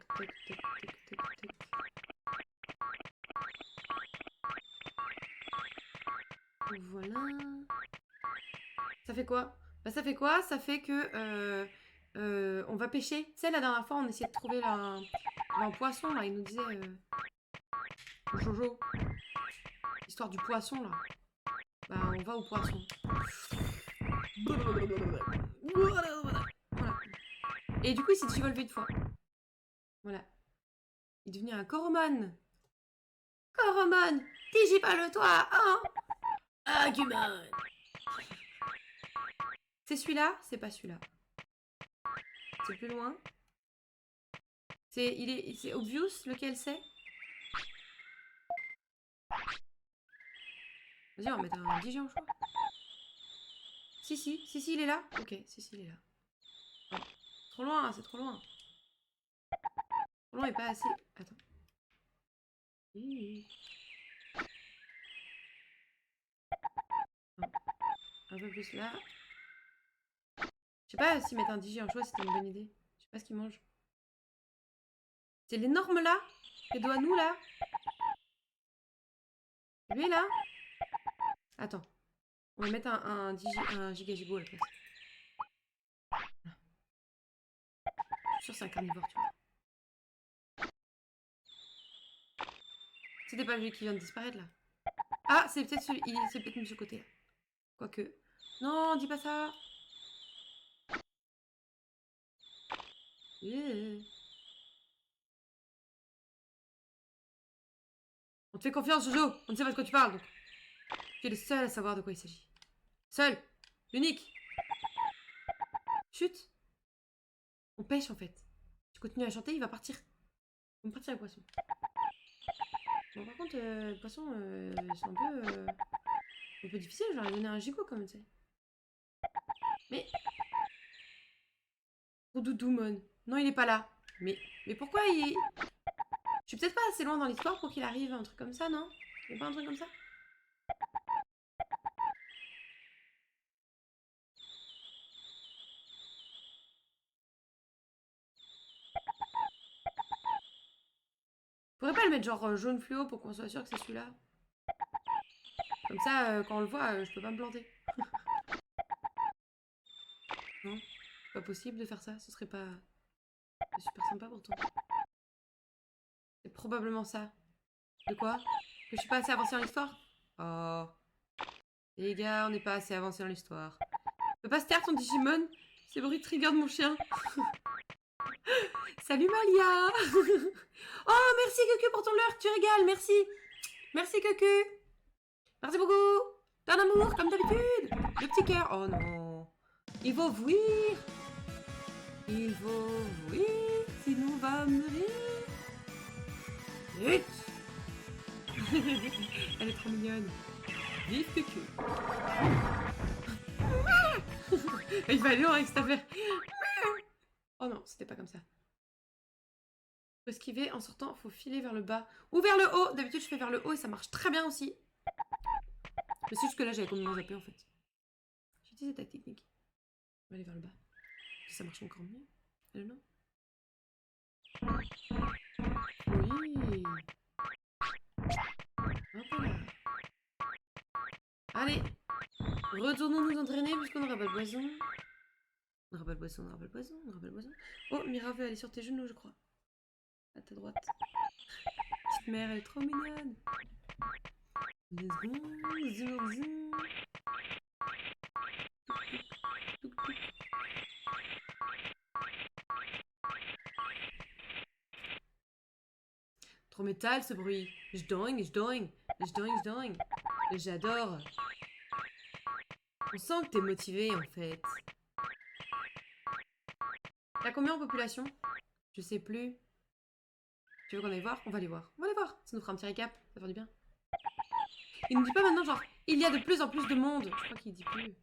[SPEAKER 1] Voilà. Ça fait quoi? Bah, ça fait quoi? Ça fait que on va pêcher. Tu sais, la dernière fois, on essayait de trouver un poisson, là. Il nous disait Jojo, l'histoire du poisson, là. Bah, on va au poisson. Voilà. Et du coup, il s'est digivolvé une fois. Voilà. Il est devenu un Coromon. Digipale-toi, hein? Agumon. C'est celui-là? C'est pas celui-là. C'est plus loin. C'est obvious lequel c'est? Vas-y, on va mettre un Digion, je crois. Si, il est là. Ok, si, il est là. Oh. Trop loin, c'est trop loin. Trop loin et pas assez. Attends. Un peu plus là. Je sais pas si mettre un Digi en choix c'était une bonne idée. Je sais pas ce qu'il mange. C'est l'énorme là? Et doit nous là? Lui là? Attends. On va mettre un gigagibo à la place. Je suis sûre que c'est un carnivore, tu vois. C'était pas lui qui vient de disparaître, là. Ah, c'est peut-être celui... C'est peut-être mis de ce côté, là. Quoique... Non, dis pas ça. On te fait confiance, Jojo. On ne sait pas de quoi tu parles, donc. Tu es le seul à savoir de quoi il s'agit. Seul. Unique. Chut. On pêche, en fait. Tu continues à chanter, il va partir. Il va partir, le poisson. Bon, par contre, le poisson, c'est un peu difficile. J'aurais donné un gigot, comme tu sais. Mais... Oh, Doudoumon. Non, il est pas là. Mais pourquoi il... Je suis peut-être pas assez loin dans l'histoire pour qu'il arrive un truc comme ça, non? Il y a pas un truc comme ça? Pourrait pas le mettre genre jaune fluo pour qu'on soit sûr que c'est celui-là? Comme ça, quand on le voit, je peux pas me planter. Non, c'est pas possible de faire ça. Ce serait pas super sympa pourtant. C'est probablement ça. De quoi? Que je suis pas assez avancée dans l'histoire? Oh. Les gars, on n'est pas assez avancé dans l'histoire. Tu peux pas se taire ton Digimon? C'est le bruit de trigger de mon chien. Salut Malia. Oh, merci Cucu pour ton leurre, tu régales, merci. Merci Cucu. Merci beaucoup. D'un amour, comme d'habitude. Le petit cœur. Oh non. Il va vouir. Il va vouir. Sinon on va mourir. Vite. Elle est trop mignonne. Vive Cucu. Il va aller avec cette affaire. Oh non, c'était pas comme ça. Faut esquiver en sortant, faut filer vers le bas. Ou vers le haut. D'habitude, je fais vers le haut et ça marche très bien aussi. Mais c'est juste que là, j'avais complètement zappé en fait. J'ai utilisé ta technique. On va aller vers le bas. Ça marche encore mieux. Non. Oui. Hop là. Allez. Retournons nous entraîner puisqu'on n'aura pas de boisson. On n'aura pas de boisson, on n'aura pas de boisson, on n'aura pas de boisson. Oh, Mira veut aller sur tes genoux, je crois. À ta droite. Petite mère, elle est trop mignonne. Trop métal ce bruit. Je doing. J'adore. On sent que t'es motivé en fait. T'as combien en population? Je sais plus. Tu veux qu'on aille voir? On va aller voir. On va aller voir. Ça nous fera un petit récap. Ça va faire du bien. Il nous dit pas maintenant genre il y a de plus en plus de monde. Je crois qu'il dit plus.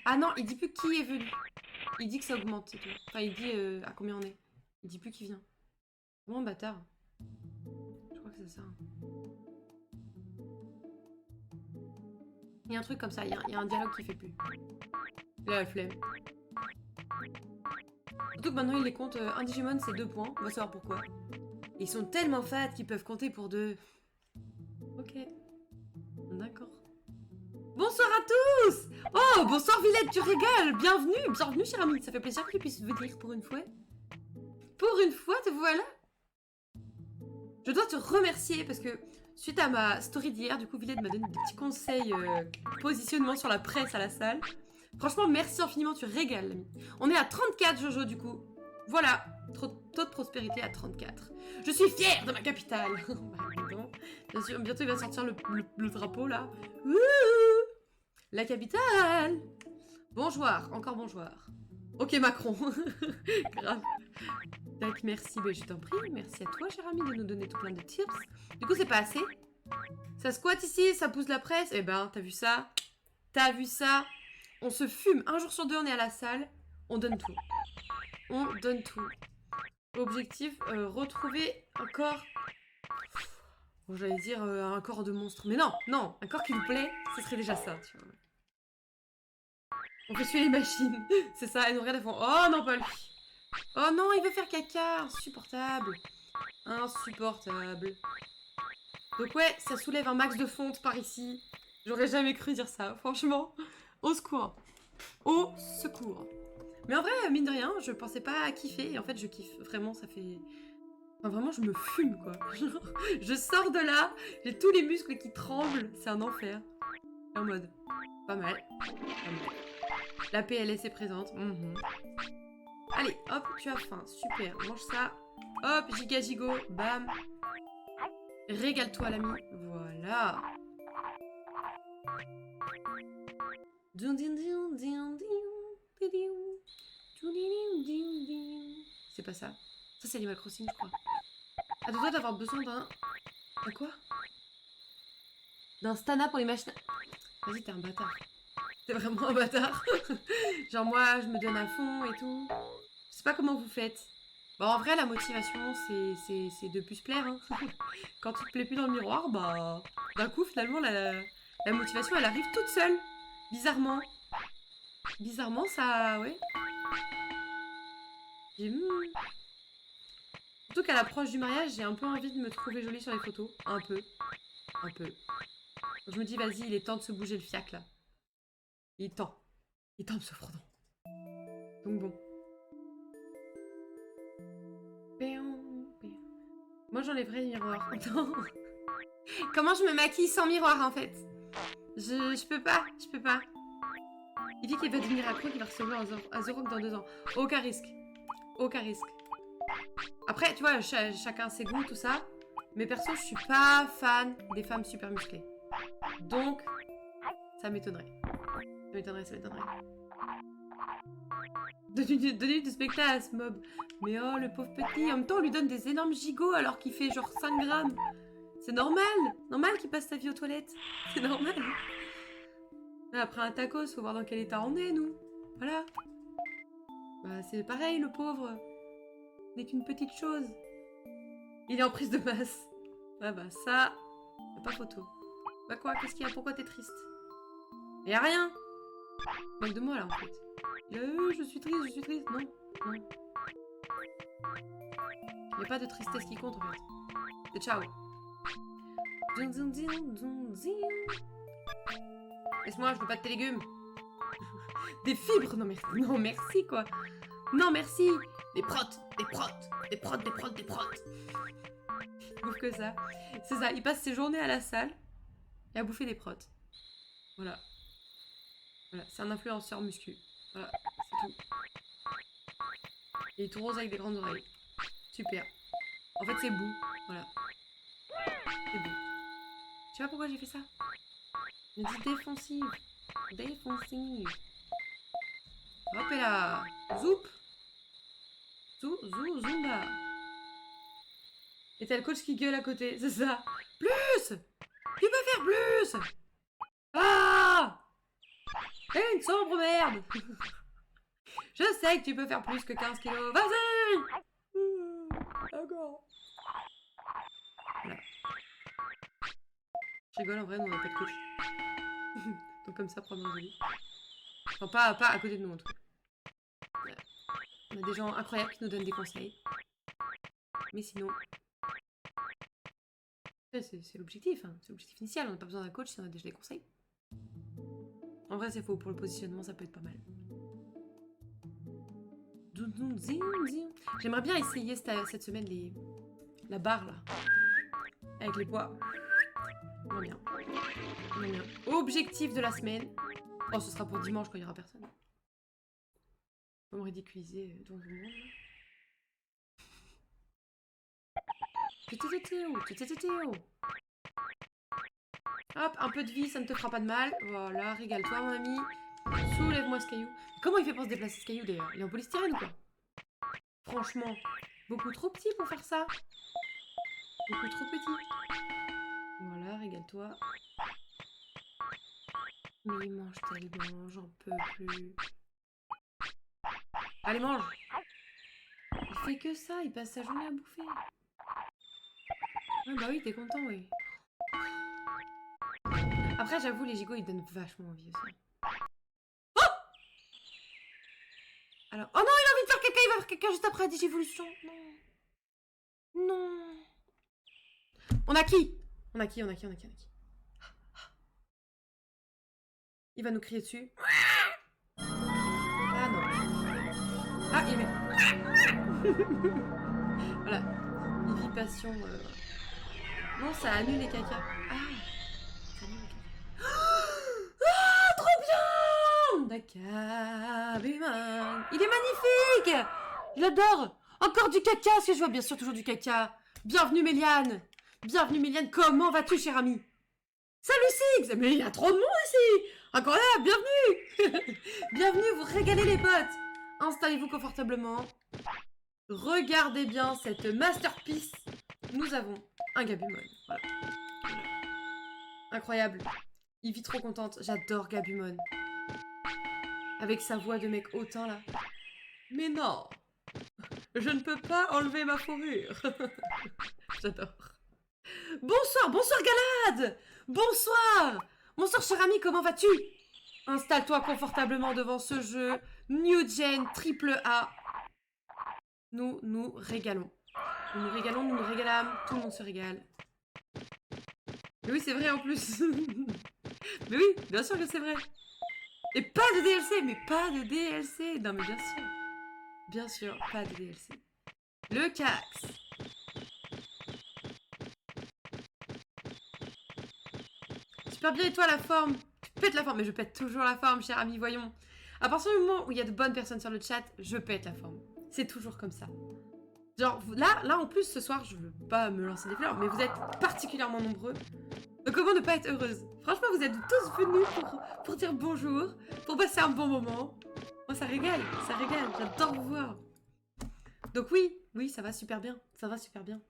[SPEAKER 1] Ah non, il dit plus qui est venu. Il dit que ça augmente, c'est tout. Enfin, il dit à combien on est. Il dit plus qui vient. Vraiment bâtard. Je crois que c'est ça. Il y a un truc comme ça, il y a un dialogue qui fait plus. Il a la flemme. Surtout que maintenant il les compte, un Digimon c'est 2 points, on va savoir pourquoi. Ils sont tellement fat qu'ils peuvent compter pour 2. Ok. D'accord. Bonsoir à tous. Oh, bonsoir Villette, tu régales. Bienvenue cher ami. Ça fait plaisir que tu puisses venir pour une fois. Pour une fois, te voilà. Je dois te remercier parce que suite à ma story d'hier, du coup Villette m'a donné des petits conseils positionnement sur la presse à la salle. Franchement, merci infiniment, tu régales l'ami. On est à 34 Jojo du coup. Voilà, taux de prospérité à 34. Je suis fière de ma capitale. Bien sûr, bientôt il va sortir le drapeau là. Ouh, la capitale. Bonjour, encore bonjour. Ok Macron. Grave. Tac, merci, ben, je t'en prie. Merci à toi cher ami de nous donner tout plein de tips. Du coup c'est pas assez. Ça squatte ici, ça pousse la presse. Eh ben, t'as vu ça? T'as vu ça? On se fume. Un jour sur 2, on est à la salle. On donne tout. On donne tout. Objectif, retrouver un corps... Bon, j'allais dire un corps de monstre. Mais non, non. Un corps qui vous plaît, ce serait déjà ça, tu vois. On fait tuer les machines. C'est ça, elles nous regardent à fond. Oh non, pas lui. Oh non, il veut faire caca. Insupportable. Insupportable. Donc ouais, ça soulève un max de fonte par ici. J'aurais jamais cru dire ça, franchement. Au secours. Au secours. Mais en vrai, mine de rien, je pensais pas kiffer. Et en fait, je kiffe. Vraiment, ça fait Enfin, vraiment, je me fume, quoi. Je sors de là, j'ai tous les muscles qui tremblent. C'est un enfer. En mode, pas mal. Pas mal. La PLS est présente. Allez, hop, tu as faim. Super, mange ça. Hop, giga gigot. Bam. Régale-toi, l'ami. Voilà. C'est pas ça. Ça, c'est Animal Crossing, je crois. Ah, de toi d'avoir besoin d'un... D'un quoi? D'un stana pour les machines... Vas-y, t'es un bâtard. T'es vraiment un bâtard. Genre, moi, je me donne à fond et tout. Je sais pas comment vous faites. Bon, en vrai, la motivation, c'est de plus se plaire. Hein. Quand tu te plais plus dans le miroir, bah... D'un coup, finalement, la motivation, elle arrive toute seule. Bizarrement. Bizarrement, ça... Ouais. Surtout qu'à l'approche du mariage, j'ai un peu envie de me trouver jolie sur les photos. Un peu. Un peu. Donc je me dis, vas-y, il est temps de se bouger le fiac, là. Il est temps. Il est temps de se frotter. Donc bon. Moi, j'enlèverai le miroir. Comment je me maquille sans miroir, en fait? Je peux pas. Je peux pas. Il dit qu'il va devenir accro, qu'il va recevoir un Zorok dans 2 ans. Aucun risque. Aucun risque. Après, tu vois, chacun ses goûts, tout ça. Mais perso, je suis pas fan des femmes super musclées. Donc, ça m'étonnerait. Ça m'étonnerait, ça m'étonnerait. Donner du spectacle à ce mob. Mais oh, le pauvre petit. En même temps, on lui donne des énormes gigots alors qu'il fait genre 5 grammes. C'est normal. Normal qu'il passe sa vie aux toilettes. C'est normal. Après un tacos, faut voir dans quel état on est, nous. Voilà. Bah, c'est pareil, le pauvre. N'est qu'une petite chose. Il est en prise de masse. Ah bah ça, y'a pas photo. Bah quoi, qu'est-ce qu'il y a? Pourquoi t'es triste? Y'a rien. Manque de moi là en fait. Je suis triste, je suis triste. Non, non. Y'a pas de tristesse qui compte en fait. C'est ciao. Laisse-moi, je veux pas de tes légumes. Des fibres, non merci, non merci quoi. Non merci. Des protes, des protes, des protes, des protes, des protes. Il bouffe que ça. C'est ça, il passe ses journées à la salle et à bouffer des protes. Voilà. Voilà, c'est un influenceur muscu. Voilà, c'est tout. Il est tout rose avec des grandes oreilles. Super. En fait, c'est Boo. Voilà. C'est Boo. Je sais pas pourquoi j'ai fait ça. Il dit défensive. Défensive. Hop et là. Zoup. Zumba. Et t'as le coach qui gueule à côté, c'est ça. Plus. Tu peux faire plus. Ah. T'es une sombre merde. Je sais que tu peux faire plus que 15 kilos. Vas-y. D'accord. Voilà. Je rigole, en vrai, nous on n'a pas de coach. Donc comme ça, probablement joli. Enfin, pas à côté de nous en tout cas. Voilà. On a des gens incroyables qui nous donnent des conseils. Mais sinon... C'est l'objectif, hein. C'est l'objectif initial. On n'a pas besoin d'un coach si on a déjà des conseils. En vrai, c'est faux. Pour le positionnement, ça peut être pas mal. J'aimerais bien essayer cette semaine la barre, là. Avec les poids. On va bien. On va bien. Objectif de la semaine. Oh, ce sera pour dimanche quand il n'y aura personne. On va me ridiculiser dans le monde. Hop, un peu de vie, ça ne te fera pas de mal. Voilà, régale-toi, mon ami. Soulève-moi ce caillou. Comment il fait pour se déplacer ce caillou d'ailleurs? Il est en polystyrène ou quoi? Franchement, beaucoup trop petit pour faire ça. Beaucoup trop petit. Voilà, régale-toi. Mais il mange tellement, j'en peux plus. Allez, mange. Il fait que ça, il passe sa journée à bouffer. Ah bah oui, t'es content, oui. Après, j'avoue, les gigots, ils donnent vachement envie aussi. Oh! Alors, oh non, il a envie de faire caca, il va faire caca juste après la digévolution. Non. Non. On a qui? On a qui? Il va nous crier dessus. Ah non. Ah, il est... Voilà. Il vit passion. Non, ça annule les caca. Ah, ça annule les caca. Ah, trop bien! Gabuman. Il est magnifique! Je l'adore! Encore du caca, est-ce que je vois bien sûr toujours du caca? Bienvenue Méliane! Bienvenue Méliane, comment vas-tu, cher ami? Salut Six! Mais il y a trop de monde ici! Incroyable, bienvenue! Bienvenue, vous régalez les potes! Installez-vous confortablement. Regardez bien cette masterpiece. Nous avons un Gabumon. Voilà. Incroyable. Il vit trop contente. J'adore Gabumon. Avec sa voix de mec hautain là. Mais non! Je ne peux pas enlever ma fourrure. J'adore. Bonsoir, bonsoir Galade! Bonsoir! Bonsoir cher ami, comment vas-tu? Installe-toi confortablement devant ce jeu. New Gen, triple A. Nous nous régalons. Nous nous régalons, nous nous régalons. Tout le monde se régale. Mais oui, c'est vrai en plus. Mais oui, bien sûr que c'est vrai. Et pas de DLC, mais pas de DLC. Non mais bien sûr. Bien sûr, pas de DLC. Le Cax. Super bien, et toi la forme? Tu pètes la forme, mais je pète toujours la forme, cher ami, voyons. À partir du moment où il y a de bonnes personnes sur le chat, je pète la forme. C'est toujours comme ça. Genre, là en plus, ce soir, je veux pas me lancer des fleurs, mais vous êtes particulièrement nombreux. Donc comment ne pas être heureuse? Franchement, vous êtes tous venus pour dire bonjour, pour passer un bon moment. Moi, ça régale, j'adore vous voir. Donc oui, ça va super bien, ça va super bien.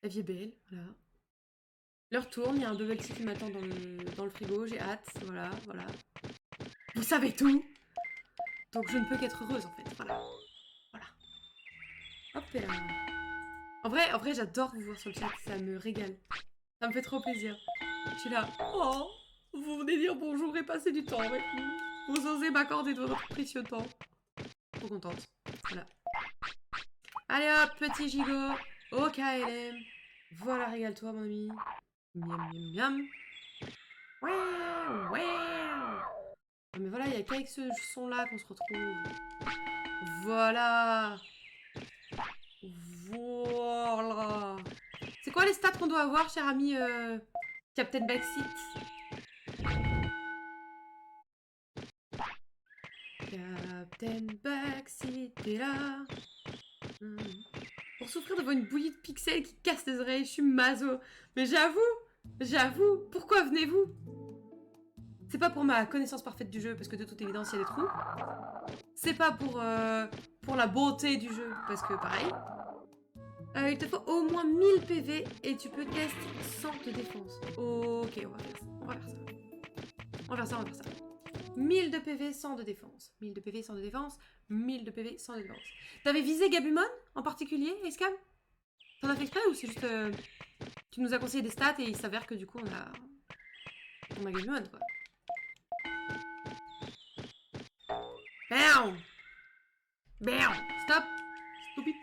[SPEAKER 1] La vie est belle, voilà. L'heure tourne, il y a un bubble tea qui m'attend dans le frigo, j'ai hâte, voilà. Vous savez tout. Donc je ne peux qu'être heureuse en fait, voilà. Hop là. En vrai, j'adore vous voir sur le chat, ça me régale. Ça me fait trop plaisir. Je suis là, oh, vous venez dire bonjour et passer du temps avec nous. Vous osez m'accorder de votre précieux temps. Trop contente, voilà. Allez hop, petit gigot, au KLM. Voilà, régale-toi mon ami. Miam, miam, miam. Ouais. Mais voilà, il n'y a qu'avec ce son-là qu'on se retrouve. Voilà. C'est quoi les stats qu'on doit avoir, cher ami Captain Backseat? Captain Backseat est là. Pour souffrir devant une bouillie de pixels qui casse les oreilles, je suis maso. Mais j'avoue, pourquoi venez-vous? C'est pas pour ma connaissance parfaite du jeu, parce que de toute évidence, il y a des trous. C'est pas pour la beauté du jeu, parce que pareil. Il te faut au moins 1000 PV et tu peux test sans de défense. Ok, on va faire ça. 1000 de PV sans de défense. 1000 de PV sans de défense. 1000 de PV sans de défense. T'avais visé Gabumon en particulier, Escam? T'en as fait exprès ou c'est juste... tu nous as conseillé des stats et il s'avère que du coup on a Gabumon quoi. Bam! Stop! Stupide!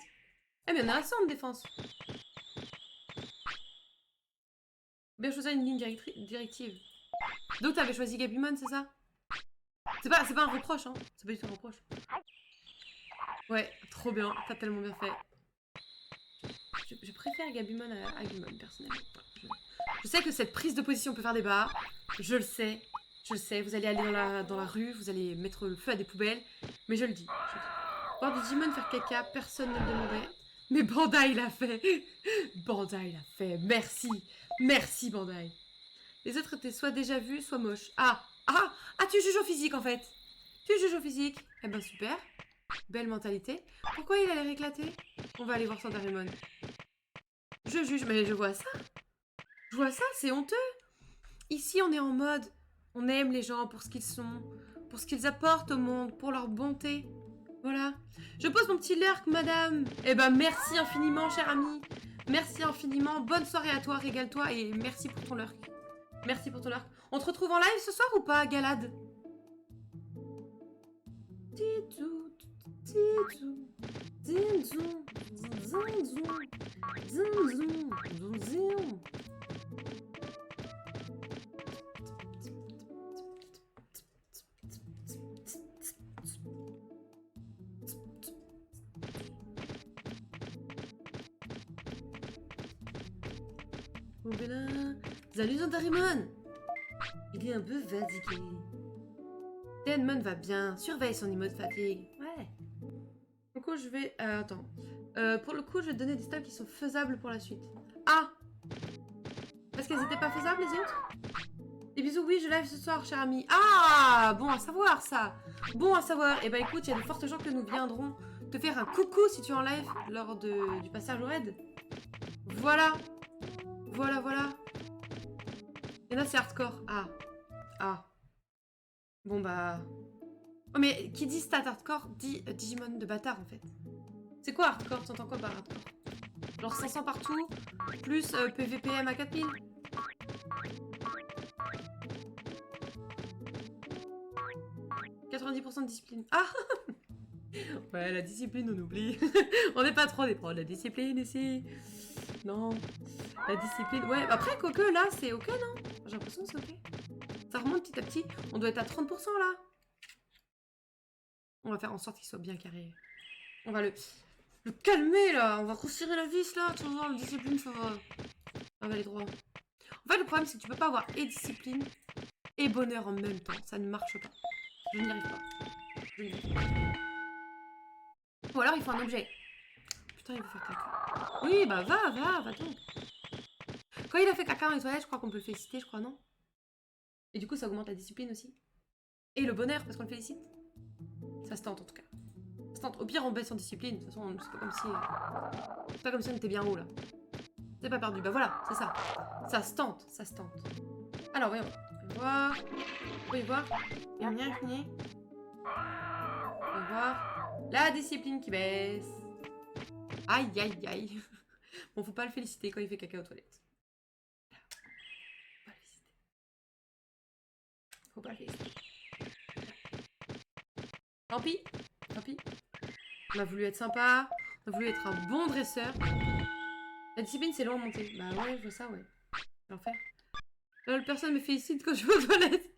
[SPEAKER 1] Eh mais on a un 100 de défense. Bien choisi une ligne directive. Donc t'avais choisi Gabumon, c'est ça? C'est pas un reproche, hein. C'est pas du tout un reproche. Ouais, trop bien. T'as tellement bien fait. Je préfère Gabumon à Gabumon, personnellement. Je sais que cette prise de position peut faire débat. Je le sais. Vous allez aller dans la rue, vous allez mettre le feu à des poubelles. Mais je le dis. Voir Digimon faire caca, personne ne le demandait. Mais Bandai l'a fait. Bandai l'a fait. Merci Bandai. Les autres étaient soit déjà vus, soit moches. Ah, tu juges au physique en fait. Tu juges au physique. Eh ben super. Belle mentalité. Pourquoi il a l'air éclaté? On va aller voir Sandarimon. Je juge, mais je vois ça. C'est honteux. Ici, on est en mode, on aime les gens pour ce qu'ils sont, pour ce qu'ils apportent au monde, pour leur bonté. Voilà. Je pose mon petit lurk, madame. Eh ben, merci infiniment, cher ami. Merci infiniment. Bonne soirée à toi, régale-toi et merci pour ton lurk. On te retrouve en live ce soir ou pas, Galade? Vélin. Salut Zantarimon. Il est un peu fatigué. Denmon va bien. Surveille son niveau de fatigue. Ouais. Du coup, je vais... attends. Pour le coup, je vais te donner des stats qui sont faisables pour la suite. Ah! Parce qu'elles n'étaient pas faisables, les autres? Des bisous, oui, je live ce soir, cher ami. Ah! Bon à savoir, ça. Bon à savoir. Eh ben, écoute, il y a de fortes chances que nous viendrons te faire un coucou si tu es en live lors du passage au raid. Voilà. Voilà, voilà. Il y en a, c'est hardcore. Ah. Ah. Bon, bah... Oh, mais qui dit stat hardcore dit Digimon de bâtard, en fait. C'est quoi hardcore? T'entends quoi par hardcore? Genre 500 partout, plus PVPM à 4000? « 90% de discipline. » Ah. Ouais, la discipline, on oublie. On n'est pas trop des pros de la discipline ici. Non. La discipline... Ouais, après, quoique, là, c'est ok, non? J'ai l'impression que c'est ok. Ça remonte petit à petit. On doit être à 30%, là. On va faire en sorte qu'il soit bien carré. On va le calmer, là. On va resserrer la vis, là. Tu vas voir, la discipline, ça va aller droit. En fait, le problème, c'est que tu peux pas avoir et discipline et bonheur en même temps. Ça ne marche pas. Je n'y arrive pas. Je n'y arrive pas. Ou alors, il faut un objet. Putain, il veut faire caca. Oui, bah va donc. Quand il a fait caca dans les toilettes, je crois qu'on peut le féliciter, je crois, non? Et du coup, ça augmente la discipline aussi. Et le bonheur, parce qu'on le félicite. Ça se tente, en tout cas. Ça se tente. Au pire, on baisse en discipline. De toute façon, c'est pas comme si... C'est pas comme si on était bien haut, là. C'est pas perdu. Bah voilà, c'est ça. Ça se tente, ça se tente. Alors, voyons. Voir. Vous pouvez voir. Bien fini. On va voir. La discipline qui baisse. Aïe, aïe, aïe. Bon, faut pas le féliciter quand il fait caca aux toilettes. Faut pas le féliciter. Tant pis. Tant pis. On a voulu être sympa. On a voulu être un bon dresseur. La discipline, c'est long à monter. Bah ouais, je vois ça, ouais. L'enfer. Personne me félicite quand je vais aux toilettes.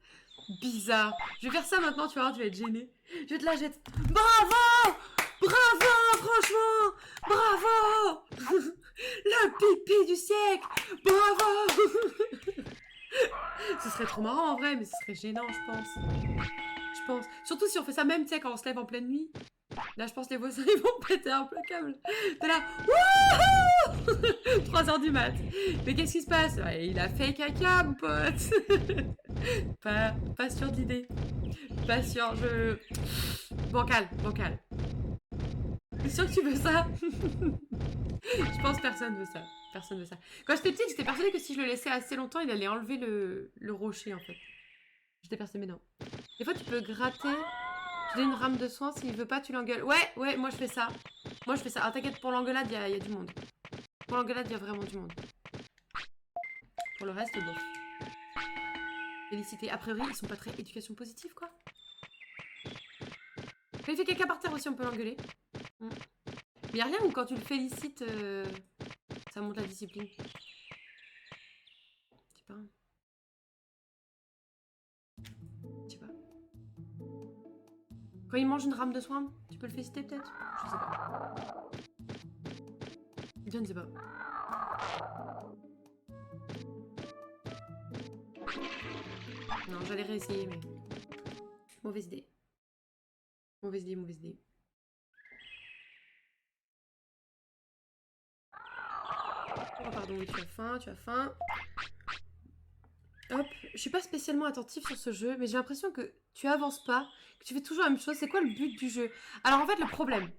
[SPEAKER 1] Bizarre. Je vais faire ça maintenant, tu vas voir, tu vas être gêné. Je vais te la jeter. Bravo! Bravo, franchement! Bravo! Le pipi du siècle! Bravo! Ce serait trop marrant en vrai, mais ce serait gênant, je pense. Je pense. Surtout si on fait ça même, tu sais, quand on se lève en pleine nuit. Là, je pense que les voisins, ils vont péter un peu le câble. T'es là. Wouhou! 3h du mat. Mais qu'est-ce qui se passe? Ouais, il a fait caca, mon pote. Pas sûr d'idée. Pas sûr, Bancal. T'es sûr que tu veux ça? Je pense que personne veut ça. Personne veut ça. Quand j'étais petite, j'étais persuadée que si je le laissais assez longtemps, il allait enlever le rocher, en fait. J'étais persuadée, mais non. Des fois, tu peux gratter. Je donne une rame de soin. S'il veut pas, tu l'engueules. Ouais, moi, je fais ça. Moi, je fais ça. Ah, t'inquiète, pour l'engueulade, il y a du monde. Pour l'engueulade, il y a vraiment du monde. Pour le reste, bon. Félicité. A priori, ils sont pas très éducation positive, quoi. Quand il fait caca par terre aussi, on peut l'engueuler. Mais y a rien où quand tu le félicites, ça monte la discipline. Je sais pas. Je sais pas. Quand il mange une rame de soin, tu peux le féliciter peut-être? Je sais pas. Je ne sais pas. Non, j'allais réessayer, mais... Mauvaise idée. Mauvaise idée. Oh, pardon, oui, tu as faim. Hop, je suis pas spécialement attentive sur ce jeu, mais j'ai l'impression que tu avances pas, que tu fais toujours la même chose. C'est quoi le but du jeu? Alors, en fait, le problème...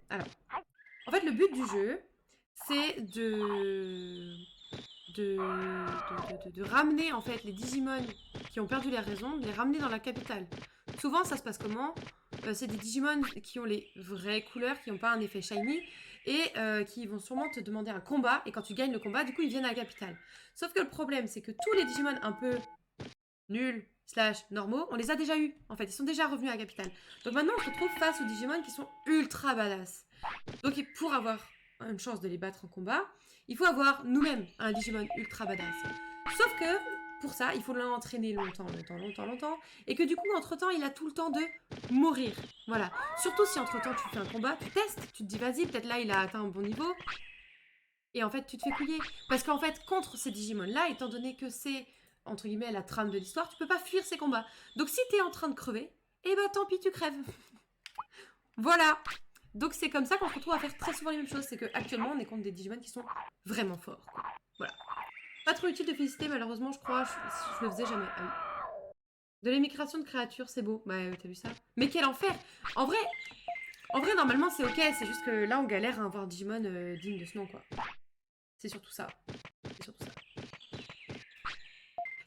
[SPEAKER 1] En fait, le but du jeu, c'est de ramener, en fait, les Digimon qui ont perdu les raisons, de les ramener dans la capitale. Souvent, ça se passe comment? C'est des Digimon qui ont les vraies couleurs, qui n'ont pas un effet shiny, et qui vont sûrement te demander un combat, et quand tu gagnes le combat, du coup, ils viennent à la capitale. Sauf que le problème, c'est que tous les Digimon un peu nuls, / normaux, on les a déjà eus, en fait, ils sont déjà revenus à la capitale. Donc maintenant, on se retrouve face aux Digimon qui sont ultra badass. Donc pour avoir une chance de les battre en combat, il faut avoir nous-mêmes un Digimon ultra badass. Sauf que, pour ça, il faut l'entraîner longtemps, et que du coup, entre-temps, il a tout le temps de mourir. Voilà. Surtout si entre-temps, tu fais un combat, tu testes, tu te dis, vas-y, peut-être là, il a atteint un bon niveau. Et en fait, tu te fais couiller. Parce qu'en fait, contre ces Digimon-là, étant donné que c'est, entre guillemets, la trame de l'histoire, tu peux pas fuir ces combats. Donc si t'es en train de crever, eh ben tant pis, tu crèves. Voilà. Donc c'est comme ça qu'on se retrouve à faire très souvent les mêmes choses. C'est qu'actuellement, on est contre des Digimon qui sont vraiment forts. Quoi. Voilà. Pas trop utile de féliciter, malheureusement, je crois. Je le faisais jamais. Ah oui. De l'émigration de créatures, c'est beau. Bah, t'as vu ça? Mais quel enfer! En vrai, normalement, c'est ok. C'est juste que là, on galère à avoir Digimon digne de ce nom, quoi. C'est surtout ça. C'est surtout ça.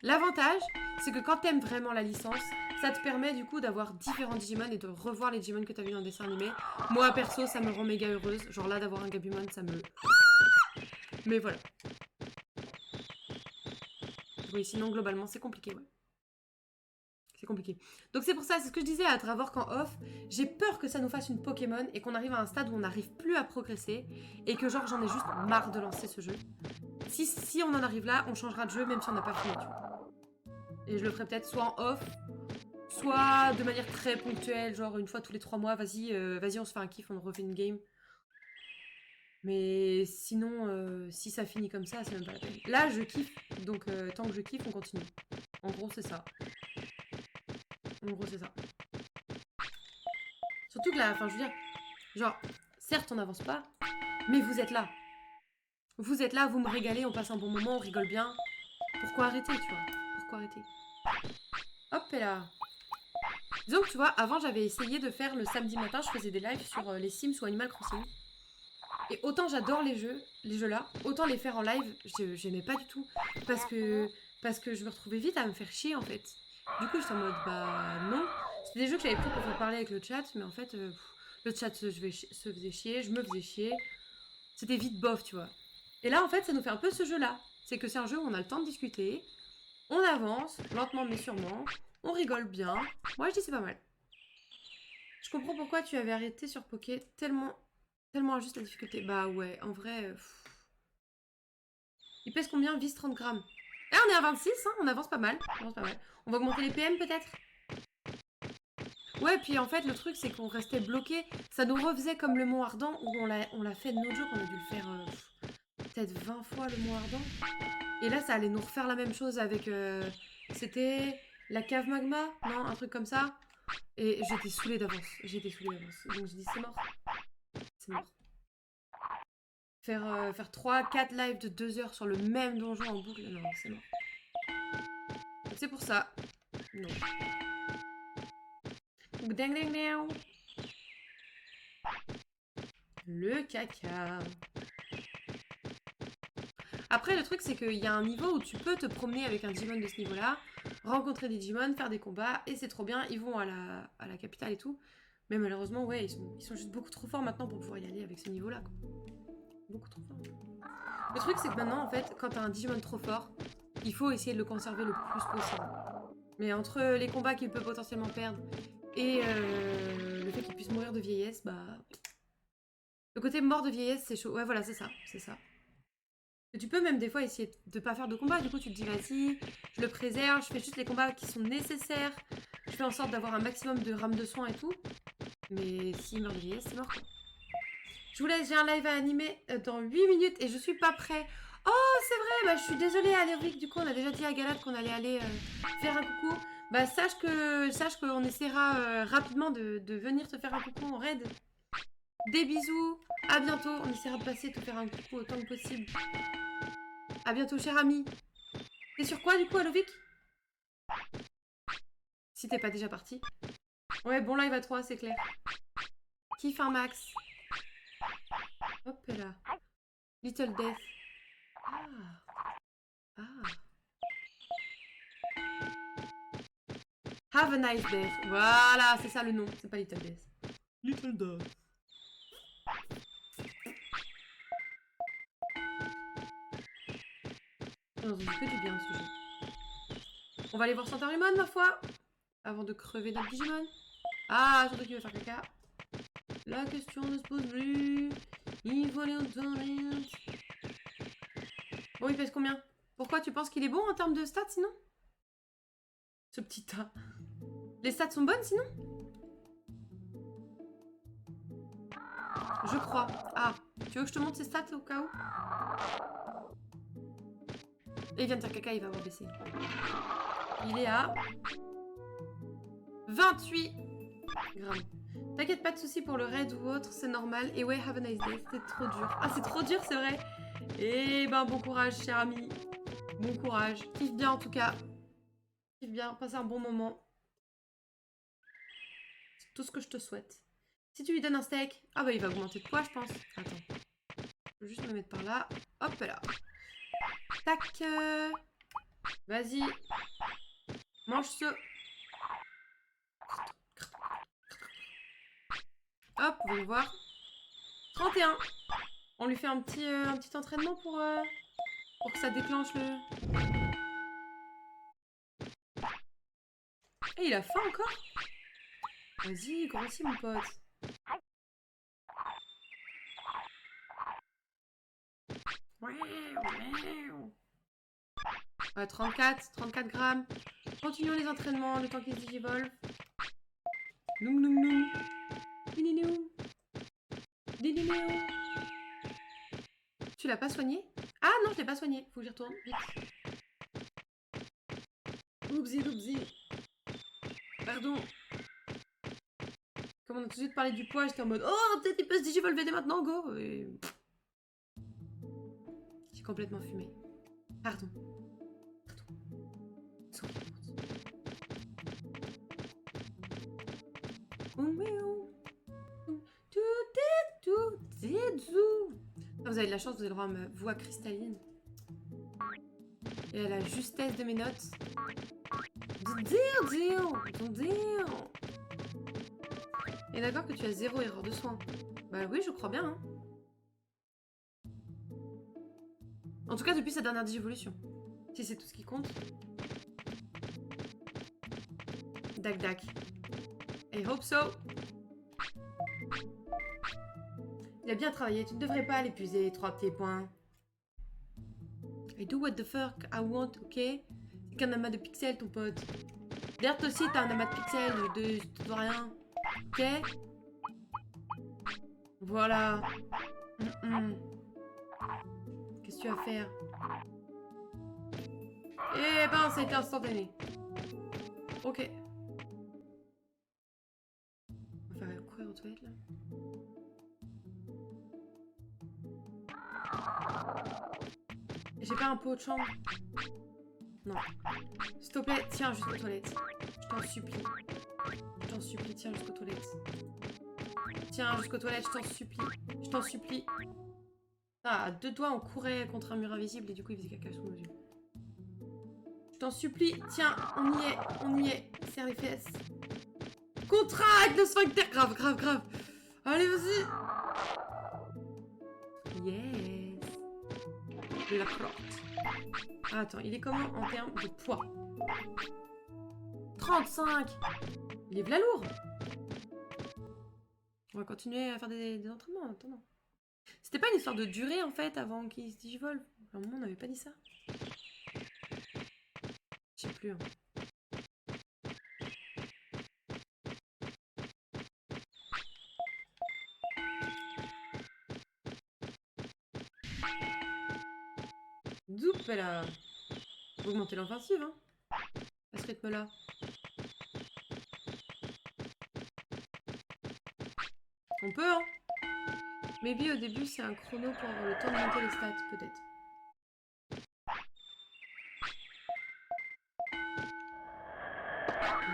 [SPEAKER 1] L'avantage, c'est que quand t'aimes vraiment la licence, ça te permet du coup d'avoir différents Digimon et de revoir les Digimon que t'as vu dans le dessin animé. Moi, perso, ça me rend méga heureuse. Genre là, d'avoir un Gabumon, ça me... Mais voilà. Oui, sinon, globalement, c'est compliqué, ouais. C'est compliqué. Donc c'est pour ça, c'est ce que je disais à Travor qu'en off, j'ai peur que ça nous fasse une Pokémon et qu'on arrive à un stade où on n'arrive plus à progresser et que genre j'en ai juste marre de lancer ce jeu. Si on en arrive là, on changera de jeu même si on n'a pas fini, tu vois. Et je le ferai peut-être soit en off, soit de manière très ponctuelle, genre une fois tous les 3 mois, vas-y, on se fait un kiff, on refait une game. Mais sinon, si ça finit comme ça, c'est même pas la peine. Là, je kiffe, donc tant que je kiffe, on continue. En gros, c'est ça. En gros, c'est ça. Surtout que là, enfin, je veux dire, genre, certes, on n'avance pas, mais vous êtes là. Vous êtes là, vous me régalez, on passe un bon moment, on rigole bien. Pourquoi arrêter, tu vois? Pourquoi arrêter? Hop, et là. Disons que, tu vois, avant, j'avais essayé de faire le samedi matin, je faisais des lives sur les Sims ou Animal Crossing. Et autant j'adore les jeux là, autant les faire en live, j'aimais pas du tout. Parce que je me retrouvais vite à me faire chier, en fait. Du coup, j'étais en mode, bah non. C'était des jeux que j'avais pris pour faire parler avec le chat, mais en fait, le chat se faisait chier, je me faisais chier. C'était vite bof, tu vois. Et là, en fait, ça nous fait un peu ce jeu-là. C'est que c'est un jeu où on a le temps de discuter, on avance, lentement mais sûrement, on rigole bien. Moi, je dis c'est pas mal. Je comprends pourquoi tu avais arrêté sur Poké, tellement injuste la difficulté. Bah ouais, en vrai... Il pèse combien? Vise 30 grammes. Eh, on est à 26, hein, on avance pas mal. On va augmenter les PM peut-être? Ouais, puis en fait, le truc, c'est qu'on restait bloqué. Ça nous refaisait comme le Mont Ardent, où on l'a fait de notre jeu, qu'on a dû le faire peut-être 20 fois, le Mont Ardent. Et là, ça allait nous refaire la même chose avec... c'était la cave magma? Non, un truc comme ça. Et j'étais saoulée d'avance. Donc j'ai dit, c'est mort. C'est mort. Faire 3-4 lives de 2 heures sur le même donjon en boucle, non, c'est mort. C'est pour ça. Non. Ding ding ding. Le caca. Après, le truc, c'est qu'il y a un niveau où tu peux te promener avec un Digimon de ce niveau-là, rencontrer des Digimon, faire des combats, et c'est trop bien. Ils vont à la capitale et tout. Mais malheureusement, ouais, ils sont juste beaucoup trop forts maintenant pour pouvoir y aller avec ce niveau-là. Beaucoup trop forts. Le truc, c'est que maintenant, en fait, quand t'as un Digimon trop fort, il faut essayer de le conserver le plus possible. Mais entre les combats qu'il peut potentiellement perdre et le fait qu'il puisse mourir de vieillesse, bah... Le côté mort de vieillesse, c'est chaud. Ouais, voilà, c'est ça. Et tu peux même des fois essayer de pas faire de combat. Du coup, tu te dis, vas-y, je le préserve, je fais juste les combats qui sont nécessaires. Je fais en sorte d'avoir un maximum de rames de soins et tout. Mais s'il meurt de vieillesse, c'est mort, quoi. Je vous laisse, j'ai un live à animer dans 8 minutes et je suis pas prêt. Oh, c'est vrai, bah je suis désolée Aléric, du coup on a déjà dit à Galade qu'on allait aller faire un coucou. Bah sache qu'on essaiera rapidement de venir te faire un coucou en raid. Des bisous, à bientôt, on essaiera de passer te faire un coucou autant que possible. À bientôt cher ami. T'es sur quoi du coup Alovic? Si t'es pas déjà parti. Ouais, bon live à 3, c'est clair. Kiffe un max. Hop là. Little Death. Ah. Have a nice death. Voilà, c'est ça le nom. C'est pas Little Death. Little Death. On dit que du bien ce jeu. On va aller voir Santarimon, ma foi. Avant de crever notre Digimon. Ah, surtout qu'il veut faire caca. La question ne se pose plus. Il faut aller en toilette. Bon, il pèse combien? Pourquoi tu penses qu'il est bon en termes de stats sinon? Ce petit tas. Les stats sont bonnes sinon? Je crois. Ah, Tu veux que je te montre ses stats au cas où? Et il vient de faire caca, il va avoir baissé. Il est à 28 grammes. T'inquiète, pas de soucis pour le raid ou autre, c'est normal. Et ouais, have a nice day, c'était trop dur. Ah, c'est trop dur, c'est vrai. Et ben, bon courage, cher ami. Bon courage. Kiffe bien, en tout cas. Kiffe bien, passe un bon moment. C'est tout ce que je te souhaite. Si tu lui donnes un steak... Ah bah, il va augmenter de poids, je pense. Attends. Je vais juste me mettre par là. Hop là. Tac. Vas-y. Mange ce. Hop, on va voir. 31. On lui fait un petit entraînement pour que ça déclenche le... Et il a faim encore? Vas-y, grossis mon pote. Ouais, 34 grammes. Continuons les entraînements le temps qu'il se digivolve. Noum noum noum. Dininou. Dininou. Tu l'as pas soigné? Ah non, je l'ai pas soigné. Faut que j'y retourne, vite. Oupsie, oupsie. Pardon. Comme on a tout de suite parlé du poids, j'étais en mode oh, peut-être il peut se digivolver dès maintenant, go. Et... j'ai complètement fumé. Pardon. Vous avez de la chance, vous avez le droit à ma voix cristalline. Et à la justesse de mes notes. Et d'accord que tu as 0 erreur de soin. Bah oui, je crois bien. Hein. En tout cas, depuis sa dernière digivolution. Si c'est tout ce qui compte. Dac dac. I hope so. Il a bien travaillé, tu ne devrais pas l'épuiser, 3 petits points. I do what the fuck I want, ok? C'est qu'un amas de pixels, ton pote. D'ailleurs, toi aussi, t'as un amas de pixels, je te dois rien. Ok? Voilà. Qu'est-ce que tu vas faire? Eh ben, ça a été instantané. Ok. On va faire courir aux toilettes, là. J'ai pas un pot de chambre? Non. S'il te plaît, tiens jusqu'aux toilettes. Je t'en supplie. Je t'en supplie, tiens jusqu'aux toilettes. Tiens jusqu'aux toilettes, je t'en supplie. Je t'en supplie. Ah, à 2 doigts, on courait contre un mur invisible et du coup, il faisait caca sous nos yeux. Je t'en supplie, tiens, on y est. Serre les fesses. Contracte le sphincter. Grave, grave, grave. Allez, vas-y. Yes. La porte. Ah, attends, il est comment en termes de poids? 35. Il est v'là lourd. On va continuer à faire des entraînements en attendant. C'était pas une histoire de durée en fait avant qu'il se digivole? À un moment on n'avait pas dit ça? Je sais plus. Hein. Zoup là. Faut augmenter l'offensive hein. À ce rythme là. On peut hein. Maybe au début c'est un chrono pour avoir le temps de monter les stats peut-être.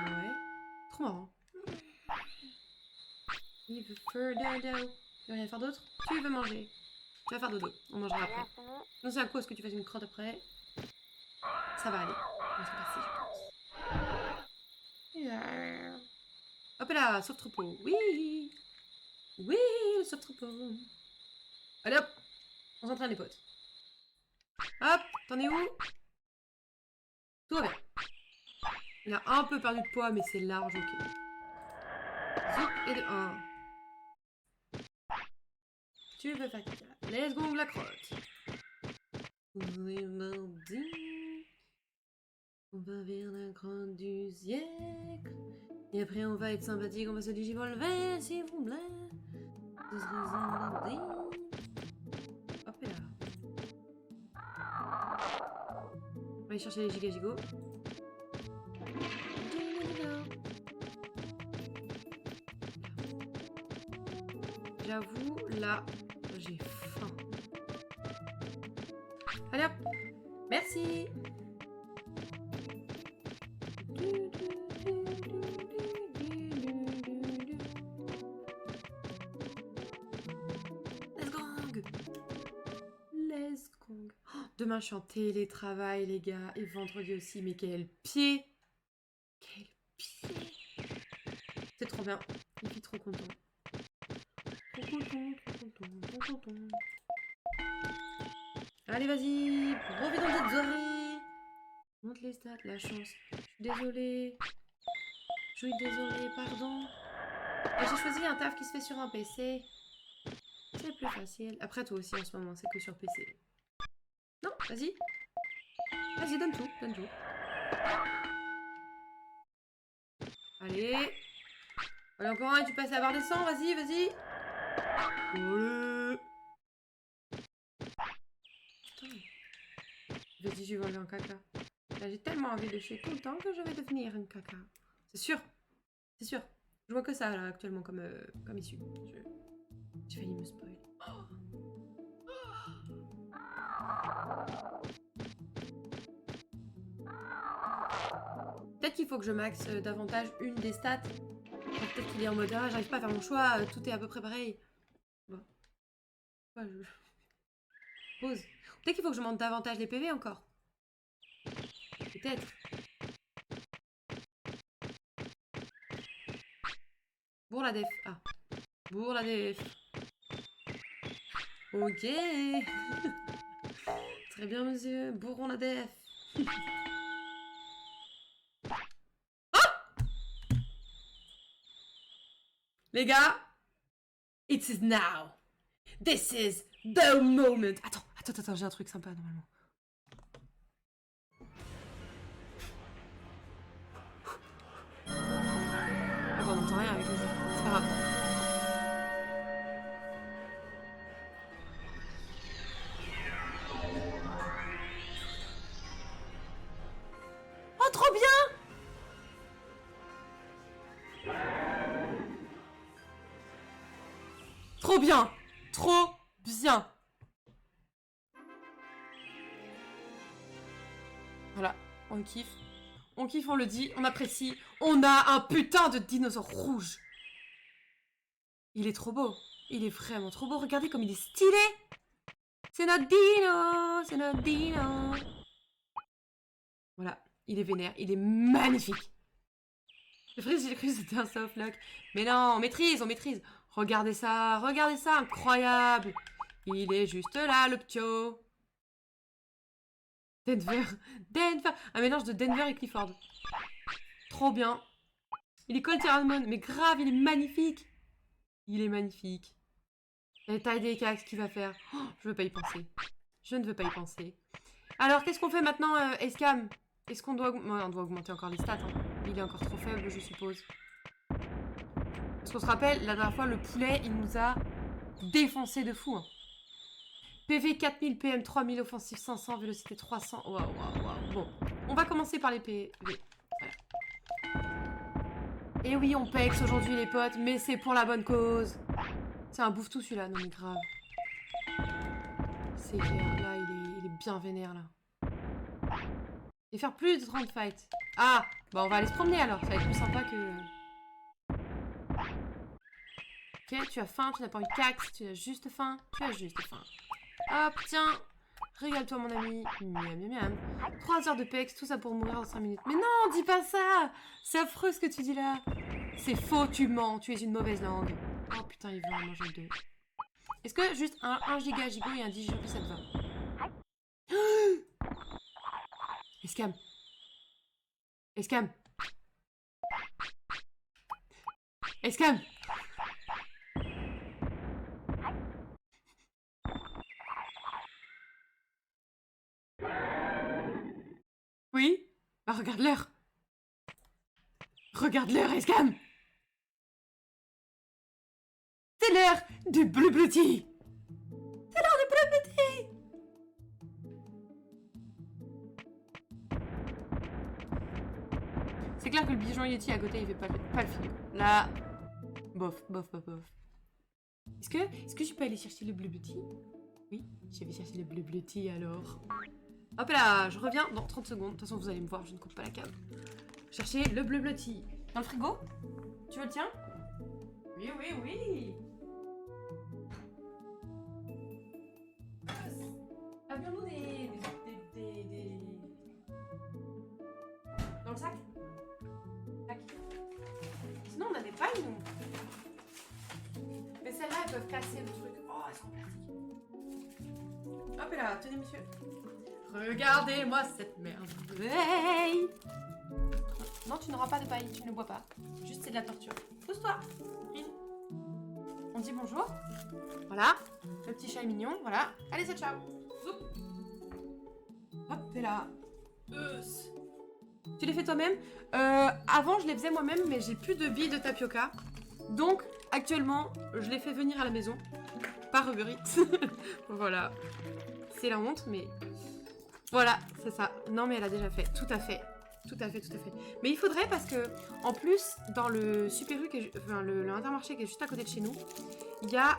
[SPEAKER 1] Ouais. Trop marrant. Il veut faire dodo. Tu veux rien faire d'autre? Tu veux manger. Tu vas faire dodo. On mangera après. Non c'est un coup à ce que tu fasses une crotte après. Ça va aller. On va se passer je pense. Hop là, sauve troupeau. Oui. Oui, le sauve troupeau. Allez hop. On s'entraîne les potes. Hop, t'en es où? Tout va bien. Il a un peu perdu de poids, mais c'est large, ok. Zoup et de 1. Tu veux faire caca. Let's go, la crotte. On va vers la crotte du siècle. Et après, on va être sympathique, on va se digivolver, s'il vous plaît. aller chercher les giga-gigots. J'avoue, là, j'ai faim. Allez hop. Merci. Let's go. Let's go. Oh, demain, je suis en télétravail, les gars. Et vendredi aussi. Mais quel pied. Quel pied. C'est trop bien. Je suis trop content. Trop content. Allez, vas-y. Profitons de cette soirée. Monte les stats, la chance. Je suis désolée. Je suis désolée, pardon. Et j'ai choisi un taf qui se fait sur un PC. C'est plus facile. Après, toi aussi, en ce moment, c'est que sur PC. Non, vas-y. Vas-y, donne tout, donne tout. Allez. Allez, encore un, tu passes à la barre des 100, vas-y, vas-y. Allez. Putain. Vas-y, je vais voler un caca. Là, j'ai tellement envie de chier tout le temps que je vais devenir un caca. C'est sûr. C'est sûr. Je vois que ça, là, actuellement, comme issue. J'ai failli me spoil. Peut-être qu'il faut que je max davantage une des stats. Enfin, peut-être qu'il est en mode ah, j'arrive pas à faire mon choix, tout est à peu près pareil. Bon. Ouais, je... Pause. Peut-être qu'il faut que je monte davantage les PV encore. Peut-être. Bourre la def. Ah. Bourre la def. Ok. Très bien, monsieur. Bourrons la def. Les gars, it is now. This is the moment. Attends, j'ai un truc sympa normalement. Ah bon, on n'entend rien avec les yeux. C'est pas grave. Oh, trop bien! Trop bien! Trop bien! Voilà, on kiffe. On kiffe, on le dit, on apprécie. On a un putain de dinosaure rouge. Il est trop beau. Il est vraiment trop beau. Regardez comme il est stylé. C'est notre dino. C'est notre dino. Voilà, il est vénère. Il est magnifique. J'ai cru que c'était un softlock. Mais non, on maîtrise, on maîtrise. Regardez ça, incroyable. Il est juste là, le ptio. Denver. Un mélange de Denver et Clifford. Trop bien. Il est Colt Ramon, mais grave, il est magnifique. Il est magnifique. La taille des cax qu'il va faire. Oh, je veux pas y penser. Je ne veux pas y penser. Alors, qu'est-ce qu'on fait maintenant, Escam? Est-ce qu'on doit... Ouais, on doit augmenter encore les stats. Hein. Il est encore trop faible, je suppose. Parce qu'on se rappelle, la dernière fois, le poulet, il nous a défoncé de fou. Hein. PV 4000, PM 3000, offensif 500, vélocité 300. Waouh. Bon, on va commencer par les PV. Voilà. Et oui, on pex aujourd'hui, les potes, mais c'est pour la bonne cause. C'est un bouffe-tout, celui-là. Non, mais grave. C'est clair, là, il est bien vénère, là. Et faire plus de 30 fights. Ah, bah on va aller se promener, alors. Ça va être plus sympa que... Ok, tu as faim, tu n'as pas envie de cax, tu as juste faim. Hop, tiens. Régale-toi, mon ami. Miam. 3 heures de pex, tout ça pour mourir dans 5 minutes. Mais non, dis pas ça. C'est affreux ce que tu dis là. C'est faux, tu mens, tu es une mauvaise langue. Oh putain, il veut en manger 2. Est-ce que juste un giga gigot et un 10 gigot, ça te va? Escam. Oui? Bah regarde l'heure. Escam. C'est l'heure du bleu tea. C'est clair que le pigeon Yeti à côté, il fait pas le film. Là, bof. Est-ce que je peux aller chercher le bleu petit? Oui, je vais chercher le bleu petit alors. Hop là, je reviens dans 30 secondes. De toute façon, vous allez me voir, je ne coupe pas la cave. Chercher le bleu petit. Dans le frigo? Tu veux le tien? Oui. Avions-nous des... Dans le sac? Sinon, on a des pailles, nous. Mais celles-là, elles peuvent casser le truc. Oh, elles sont plastiques. Hop là, tenez, monsieur. Regardez-moi cette merde. Hey! Non, tu n'auras pas de paille, tu ne bois pas. Juste, c'est de la torture. Pousse-toi. On dit bonjour. Voilà. Le petit chat est mignon. Voilà. Allez, c'est ciao. Zoup. Hop, et là. Tu les fais toi-même? Avant, je les faisais moi-même, mais j'ai plus de billes de tapioca. Donc, actuellement, je les fais venir à la maison. Par Uber Eats. Voilà. C'est la honte, mais... Voilà, c'est ça. Non, mais elle a déjà fait. Tout à fait. Mais il faudrait parce que, en plus, dans le Super U, enfin, le Intermarché qui est juste à côté de chez nous, il y a,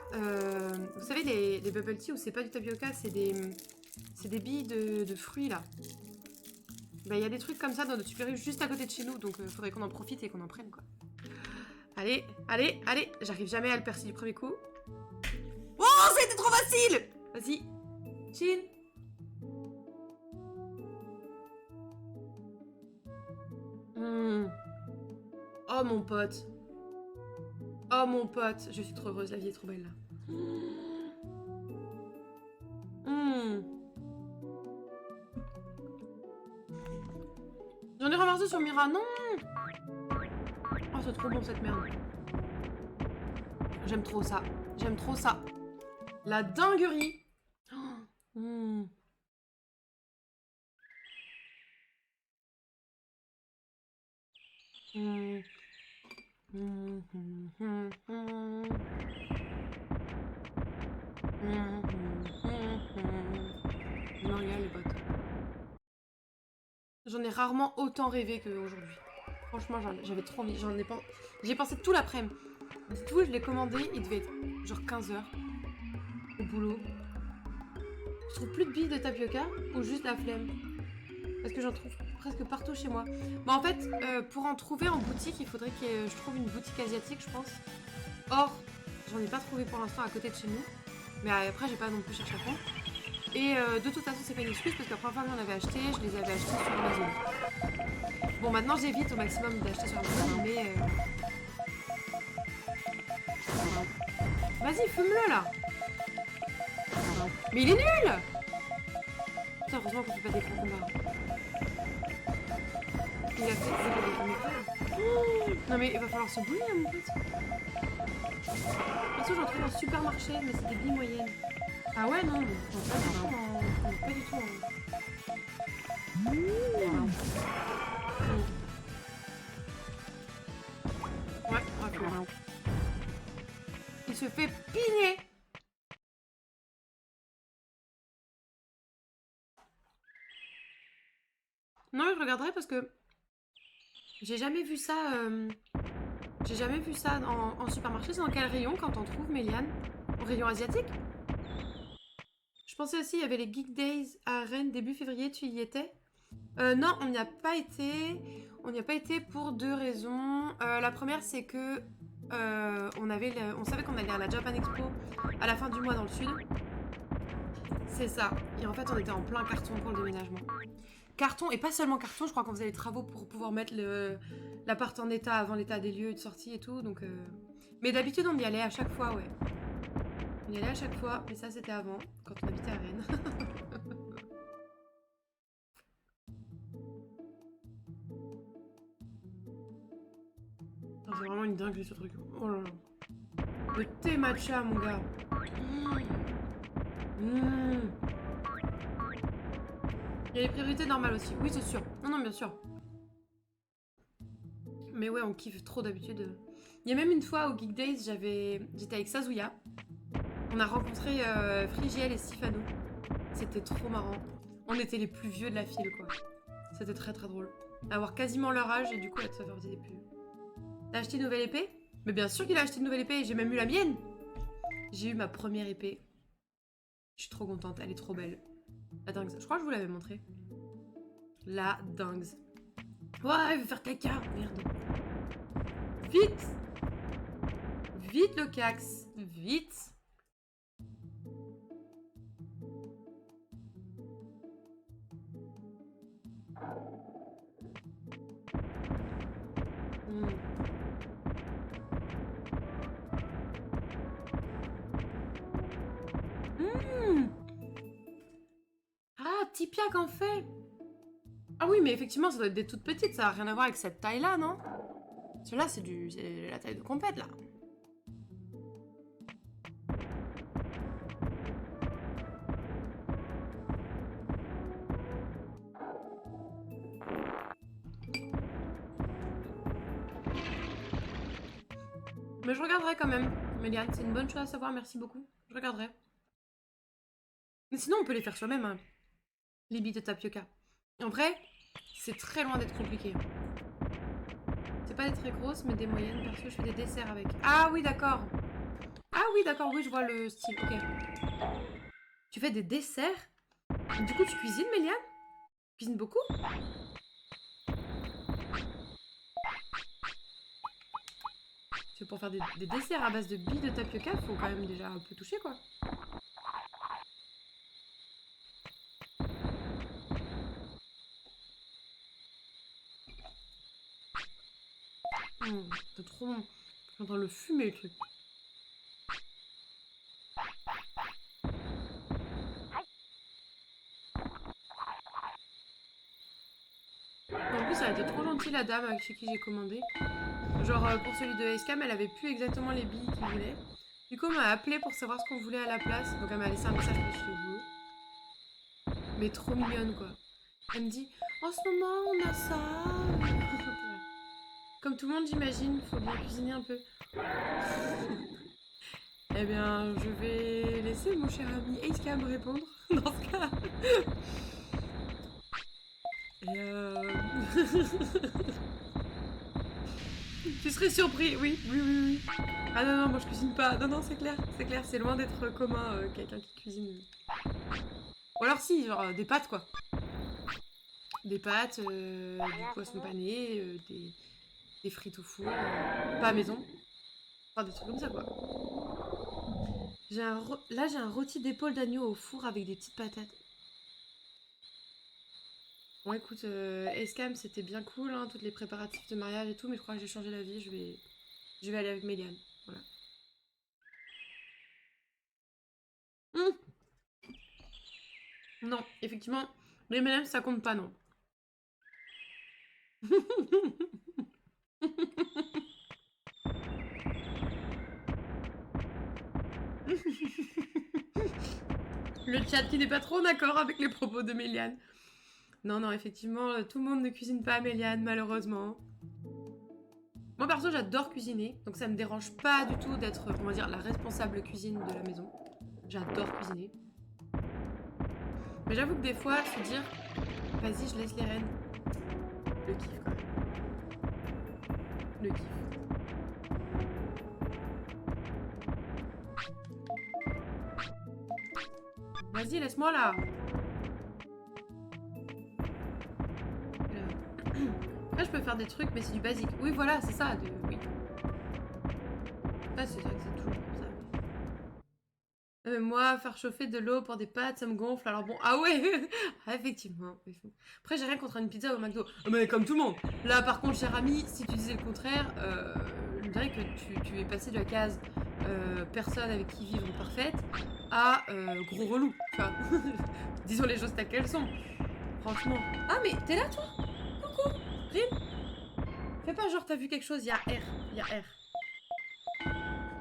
[SPEAKER 1] vous savez, les bubble tea où c'est pas du tapioca, c'est des billes de fruits, là. Bah, il y a des trucs comme ça dans notre Super U juste à côté de chez nous, donc il faudrait qu'on en profite et qu'on en prenne, quoi. Allez. J'arrive jamais à le percer du premier coup. Oh, ça a été trop facile! Vas-y. Chin. Oh mon pote. Je suis trop heureuse, la vie est trop belle là. J'en ai ramassé sur Mira, non. Oh, c'est trop bon cette merde. J'aime trop ça. La dinguerie. Les potes. J'en ai rarement autant rêvé qu'aujourd'hui. Franchement, j'avais trop envie. J'ai pensé tout l'après-midi. Tout, je l'ai commandé, il devait être genre 15h au boulot. Je trouve plus de billes de tapioca ou juste la flemme. Parce que j'en trouve presque partout chez moi. Bon, en fait, pour en trouver en boutique, il faudrait que je trouve une boutique asiatique, je pense. Or, j'en ai pas trouvé pour l'instant à côté de chez nous. Mais après, j'ai pas non plus cherché à fond. Et de toute façon, c'est pas une excuse parce que la première fois que j'en avais acheté, je les avais achetés sur Amazon. Bon, maintenant, j'évite au maximum d'acheter sur Amazon, mais... Vas-y, fume-le, là. Mais il est nul. Putain, heureusement qu'on fait pas des gros combats. Il a fait des non mais il va falloir se bouiller, mon pote. Perso, j'en trouve en supermarché, mais c'est des billes moyennes. Ah ouais, non, mais pas du tout. Ouais, ok. Il se fait pigner. Non, je regarderai parce que j'ai jamais vu ça. En supermarché. C'est dans quel rayon quand on trouve, Méliane? Au rayon asiatique? Je pensais aussi, il y avait les Geek Days à Rennes début février. Tu y étais? Non, on n'y a pas été. On n'y a pas été pour deux raisons. La première, c'est que on savait qu'on allait à la Japan Expo à la fin du mois dans le sud. C'est ça. Et en fait, on était en plein carton pour le déménagement. Carton, et pas seulement carton, je crois qu'on faisait les travaux pour pouvoir mettre l'appart en état avant l'état des lieux de sortie et tout, donc... Mais d'habitude, on y allait à chaque fois, ouais. On y allait à chaque fois, mais ça, c'était avant, quand on habitait à Rennes. C'est vraiment une dinguerie, ce truc. Oh là là. Le thé matcha, mon gars. Il y a les priorités normales aussi. Oui, c'est sûr. Non, bien sûr. Mais ouais, on kiffe trop d'habitude. Il y a même une fois au Geek Days, j'étais avec Sazuya. On a rencontré Frigiel et Sifano. C'était trop marrant. On était les plus vieux de la file, quoi. C'était très très drôle. avoir quasiment leur âge et du coup, ça fait partie des plus... T'as acheté une nouvelle épée? Mais bien sûr qu'il a acheté une nouvelle épée, j'ai même eu la mienne. J'ai eu ma première épée. Je suis trop contente, elle est trop belle. La dingue, je crois que je vous l'avais montré. La dingue. Ouais, il veut faire caca, merde. Vite! Vite le cax, vite! Ah, Tipiak en fait! Ah oui, mais effectivement, ça doit être des toutes petites, ça n'a rien à voir avec cette taille-là, non? Celle-là, c'est la taille de compète, là. Mais je regarderai quand même, Méliane, c'est une bonne chose à savoir, merci beaucoup. Je regarderai. Mais sinon, on peut les faire soi-même, hein. Les billes de tapioca. En vrai, c'est très loin d'être compliqué. C'est pas des très grosses, mais des moyennes, parce que je fais des desserts avec. Ah oui, d'accord. Ah oui, d'accord, oui, je vois le style, ok. Tu fais des desserts? Du coup, tu cuisines, Méliane? Tu cuisines beaucoup? C'est pour faire des desserts à base de billes de tapioca, faut quand même déjà un peu toucher, quoi. C'est trop bon. Je suis en train de le fumer, le truc. En plus, elle était trop gentille, la dame chez qui j'ai commandé. Genre, pour celui de Escam, elle avait plus exactement les billes qu'il voulait. Du coup, on m'a appelé pour savoir ce qu'on voulait à la place. Donc, elle m'a laissé un message pour le boulot. Mais trop mignonne, quoi. Elle me dit, en ce moment, on a ça. Comme tout le monde, j'imagine, faut bien cuisiner un peu. Eh bien, je vais laisser mon cher ami Escam répondre dans ce cas. Tu serais surpris, oui, oui, oui, oui. Ah non, non, moi je cuisine pas. Non, non, c'est clair, c'est loin d'être commun, quelqu'un qui cuisine. Ou alors si, genre des pâtes, quoi. Des pâtes, du poisson pané, des frites au four, pas à maison. Enfin, des trucs comme ça, quoi. Là, j'ai un rôti d'épaule d'agneau au four avec des petites patates. Bon, écoute, Escam, c'était bien cool, hein, toutes les préparatifs de mariage et tout, mais je crois que j'ai changé d'avis, je vais aller avec Méliane. Voilà. Non, effectivement, les M&M's, ça compte pas, non. Le chat qui n'est pas trop d'accord avec les propos de Méliane. Non, non, effectivement, tout le monde ne cuisine pas Méliane, malheureusement. Moi, perso, j'adore cuisiner, donc ça me dérange pas du tout d'être, on va dire, la responsable cuisine de la maison. J'adore cuisiner. Mais j'avoue que des fois, se dire, vas-y, je laisse les rênes. Le kiff, quand même. Le kiff. Vas-y, laisse-moi là. Là, je peux faire des trucs, mais c'est du basique. Oui, voilà, c'est ça. Oui. Ah, c'est vrai que c'est toujours comme ça. Moi, faire chauffer de l'eau pour des pâtes, ça me gonfle. Alors bon, ah ouais, ah, effectivement. Après, j'ai rien contre une pizza au McDo. Mais comme tout le monde. Là, par contre, cher ami, si tu disais le contraire, je dirais que tu es passé de la case personne avec qui vivre parfaite à gros relou. Tu vois. Disons les choses telles qu'elles sont. Franchement. Ah, mais t'es là, toi? Coucou, Rim. Fais pas genre t'as vu quelque chose, il y a R. Il y a R.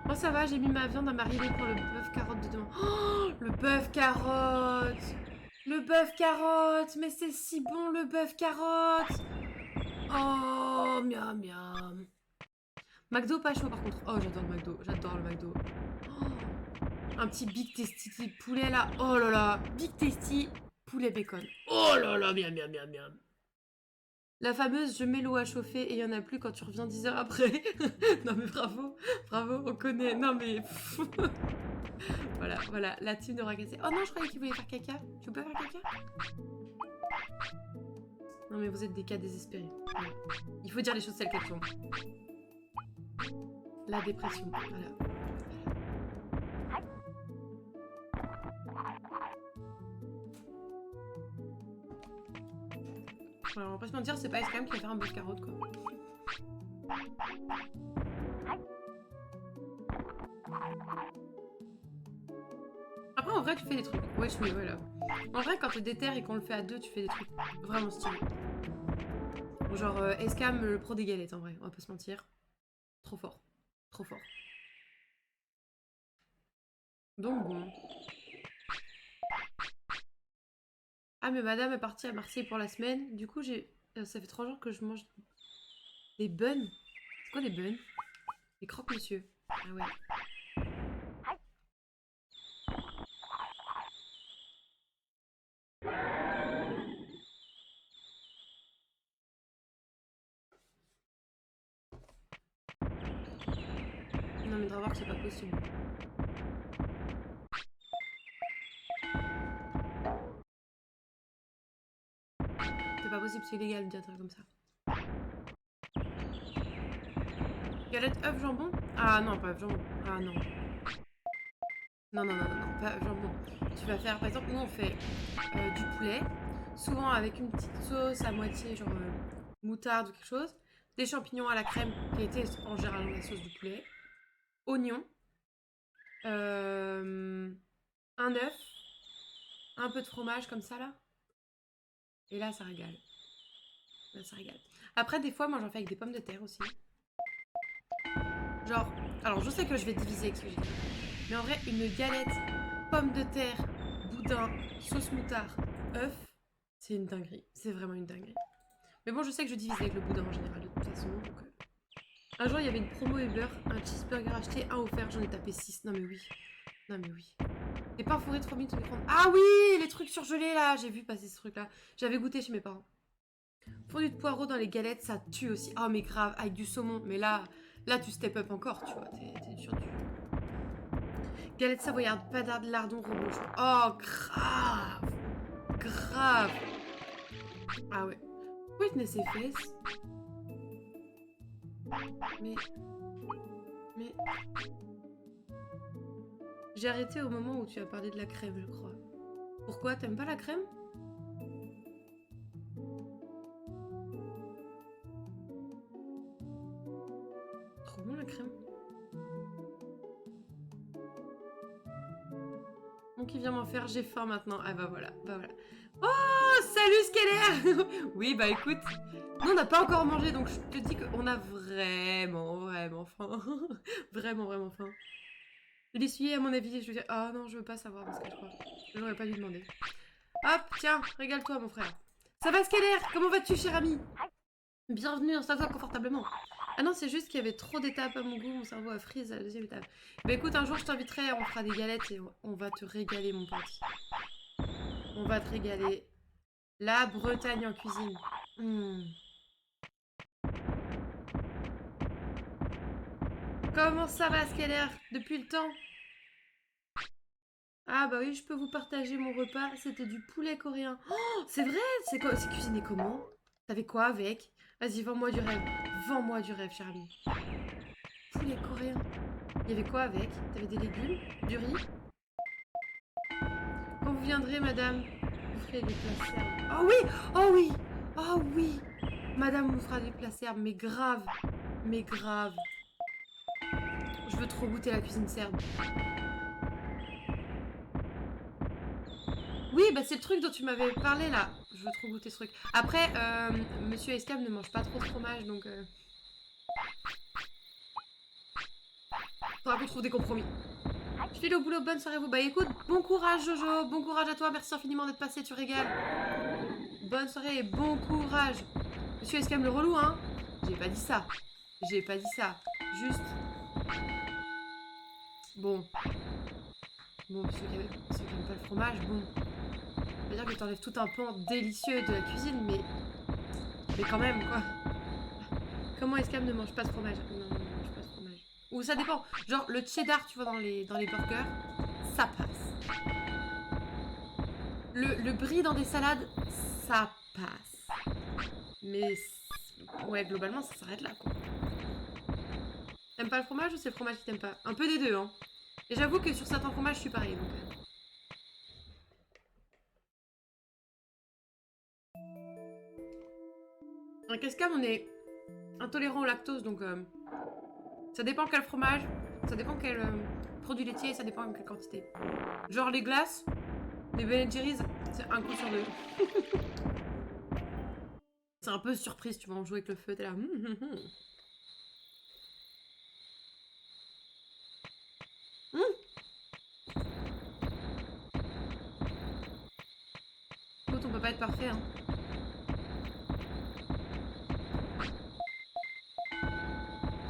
[SPEAKER 1] Oh ça va, j'ai mis ma viande à mariner pour le bœuf carotte dedans. Oh, le bœuf carotte. Le bœuf carotte. Mais c'est si bon le bœuf carotte. Oh, miam miam. McDo pas chaud par contre. Oh j'adore le McDo, j'adore le McDo. Oh, un petit Big Tasty poulet là. Oh là là, Big Tasty poulet bacon. Oh là là, miam miam miam miam. La fameuse je mets l'eau à chauffer et il y en a plus quand tu reviens 10 heures après. Non mais bravo, bravo, on connaît. Non mais voilà, voilà, la team de Ragazzi. Oh non, je croyais qu'il voulait faire caca. Tu veux pas faire caca? Non mais vous êtes des cas désespérés. Voilà. Il faut dire les choses telles qu'elles sont. La dépression, voilà. Alors, on va pas se mentir, c'est pas Escam qui va faire un bœuf carotte quoi. Après, en vrai, tu fais des trucs. Ouais, je suis voilà. En vrai, quand t'es déter et qu'on le fait à deux, tu fais des trucs vraiment stylés. Genre, Escam, le pro des galettes, en vrai, on va pas se mentir. Trop fort. Trop fort. Donc, bon. Ah, mais madame est partie à Marseille pour la semaine. Du coup, ça fait 3 jours que je mange des buns. C'est quoi des buns? Des croque-monsieur. Ah ouais. Non mais Dravork, c'est pas possible. C'est pas possible, c'est illégal de dire un truc comme ça. Galette œuf jambon? Ah non, pas œuf jambon. Ah non. Non, non, non, non, non, pas œuf jambon. Tu vas faire, par exemple, nous on fait du poulet, souvent avec une petite sauce à moitié, genre moutarde ou quelque chose, des champignons à la crème, qui étaient en général dans la sauce du poulet, oignons, un œuf, un peu de fromage comme ça là. Et là, ça régale. Là, ça régale. Après, des fois, moi j'en fais avec des pommes de terre aussi. Genre, alors je sais que je vais diviser avec ce que j'ai dit. Mais en vrai, une galette, pommes de terre, boudin, sauce moutarde, œuf, c'est une dinguerie. C'est vraiment une dinguerie. Mais bon, je sais que je divise avec le boudin en général, de toute façon. Donc, un jour, il y avait une promo Uber, un cheeseburger acheté, un offert, j'en ai tapé 6. Non mais oui. Non mais oui. Des pains fourrés 3 minutes au micro-ondes. Ah oui, les trucs surgelés là, j'ai vu passer ce truc là. J'avais goûté chez mes parents. Fondu de poireaux dans les galettes, ça tue aussi. Oh mais grave, avec du saumon. Mais là tu step up encore, tu vois. T'es sur du... Galette savoyarde, padarde, lardon, reblochon. Oh, grave. Grave. Ah ouais. Pourquoi il tenait ses fesses? Mais... J'ai arrêté au moment où tu as parlé de la crème, je crois. Pourquoi? T'aimes pas la crème? Trop bon la crème. Bon, qui vient m'en faire? J'ai faim maintenant. Ah bah voilà, bah voilà. Oh, salut Skeller. Oui, bah écoute, nous on n'a pas encore mangé, donc je te dis qu'on a vraiment faim. Vraiment faim. L'essuyer, à mon avis, je lui dis... Ah non, je veux pas savoir parce que je crois. J'aurais pas dû demander. Hop, tiens, régale-toi mon frère. Ça va Skeller? Comment vas-tu, cher ami? Bienvenue, installe-toi confortablement. Ah non, c'est juste qu'il y avait trop d'étapes à mon goût, mon cerveau a freeze à la deuxième étape. Bah écoute, un jour je t'inviterai, on fera des galettes et on va te régaler mon pote. On va te régaler. La Bretagne en cuisine. Comment ça va, Skeller? Depuis le temps? Ah bah oui, je peux vous partager mon repas. C'était du poulet coréen. Oh, c'est vrai? C'est cuisiné comment? T'avais quoi avec? Vas-y, vends-moi du rêve. Vends-moi du rêve, cher ami. Poulet coréen. Il y avait quoi avec? T'avais des légumes? Du riz? Quand vous viendrez, madame, vous ferez des plats serbes. Oh oui! Oh oui! Oh oui! Madame vous fera des plats serbes, mais grave! Mais grave! Je veux trop goûter la cuisine serbe. Oui, bah c'est le truc dont tu m'avais parlé là. Je veux trop goûter ce truc. Après, Monsieur Escam ne mange pas trop de fromage, donc... Faudra qu'on trouve des compromis. Je file au boulot, bonne soirée à vous. Bah écoute, bon courage Jojo, bon courage à toi, merci infiniment d'être passé, tu régales. Bonne soirée et bon courage. Monsieur Escam le relou, hein? J'ai pas dit ça. J'ai pas dit ça. Juste... Bon, ceux qui n'aiment pas le fromage, bon. C'est-à-dire que t'enlèves tout un pan délicieux de la cuisine, mais... Mais quand même, quoi. Comment Escam ne mange pas de fromage? Non, non, ne mange pas de fromage. Ou ça dépend. Genre, le cheddar, tu vois, dans les burgers, ça passe. Le brie dans des salades, ça passe. Mais, ouais, globalement, ça s'arrête là, quoi. T'aimes pas le fromage ou c'est le fromage qui t'aime pas? Un peu des deux, hein. Et j'avoue que sur certains fromages, je suis pareil, donc... Avec Escam, on est intolérant au lactose, donc... ça dépend quel fromage, ça dépend quel produit laitier, et ça dépend de quelle quantité. Genre les glaces, les Ben Jerry's, c'est un coup sur deux. C'est un peu surprise, tu vas en jouer avec le feu, t'es là. Écoute, on peut pas être parfait, hein.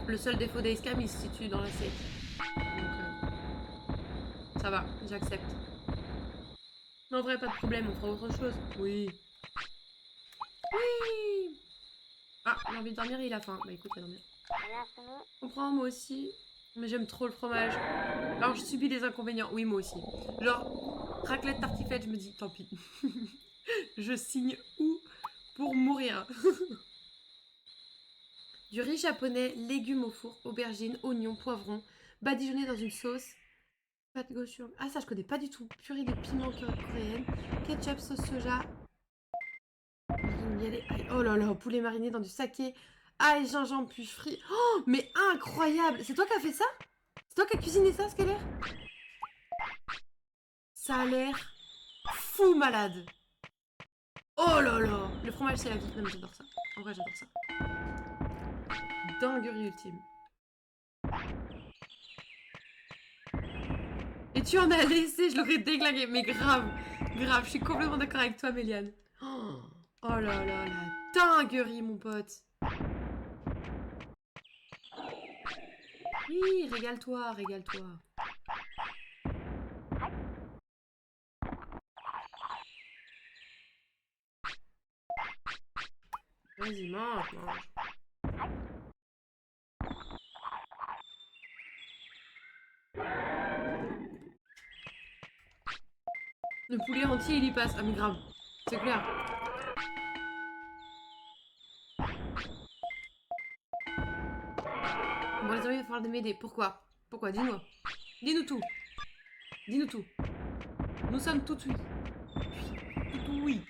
[SPEAKER 1] Le seul défaut d'Acecam, il se situe dans l'assiette. Donc, ça va, j'accepte. Non, en vrai, pas de problème, on fera autre chose. Oui. Oui. Ah, j'ai envie de dormir, il a faim. Bah écoute, il va dormir. Je comprends, moi aussi. Mais j'aime trop le fromage. Alors, je subis les inconvénients. Oui, moi aussi. Genre, raclette tartiflette, je me dis, tant pis. Je signe où pour mourir. Du riz japonais, légumes au four, aubergines, oignons, poivrons, badigeonnés dans une sauce. Pâte gauche. Ah, ça, je connais pas du tout. Purée de piment coréenne, ketchup, sauce soja. Oh là là, poulet mariné dans du saké. Ail, gingembre, puis frit. Oh, mais incroyable! C'est toi qui as fait ça? C'est toi qui as cuisiné ça, Skyler? Ça a l'air fou malade. Oh là là! Le fromage, c'est la vie. Non, mais j'adore ça. En vrai, j'adore ça. Dinguerie ultime. Et tu en as laissé, je l'aurais déglingué. Mais grave, grave, je suis complètement d'accord avec toi, Méliane. Oh là là, la dinguerie, mon pote. Oui, régale-toi, régale-toi. Vas-y, mange, mange. Le poulet entier, il y passe. Ah, mais grave. C'est clair. Bon, les amis, il va falloir m'aider. Pourquoi? Pourquoi? Dis-moi. Dis-nous tout. Dis-nous tout. Nous sommes tout oui. Tout oui.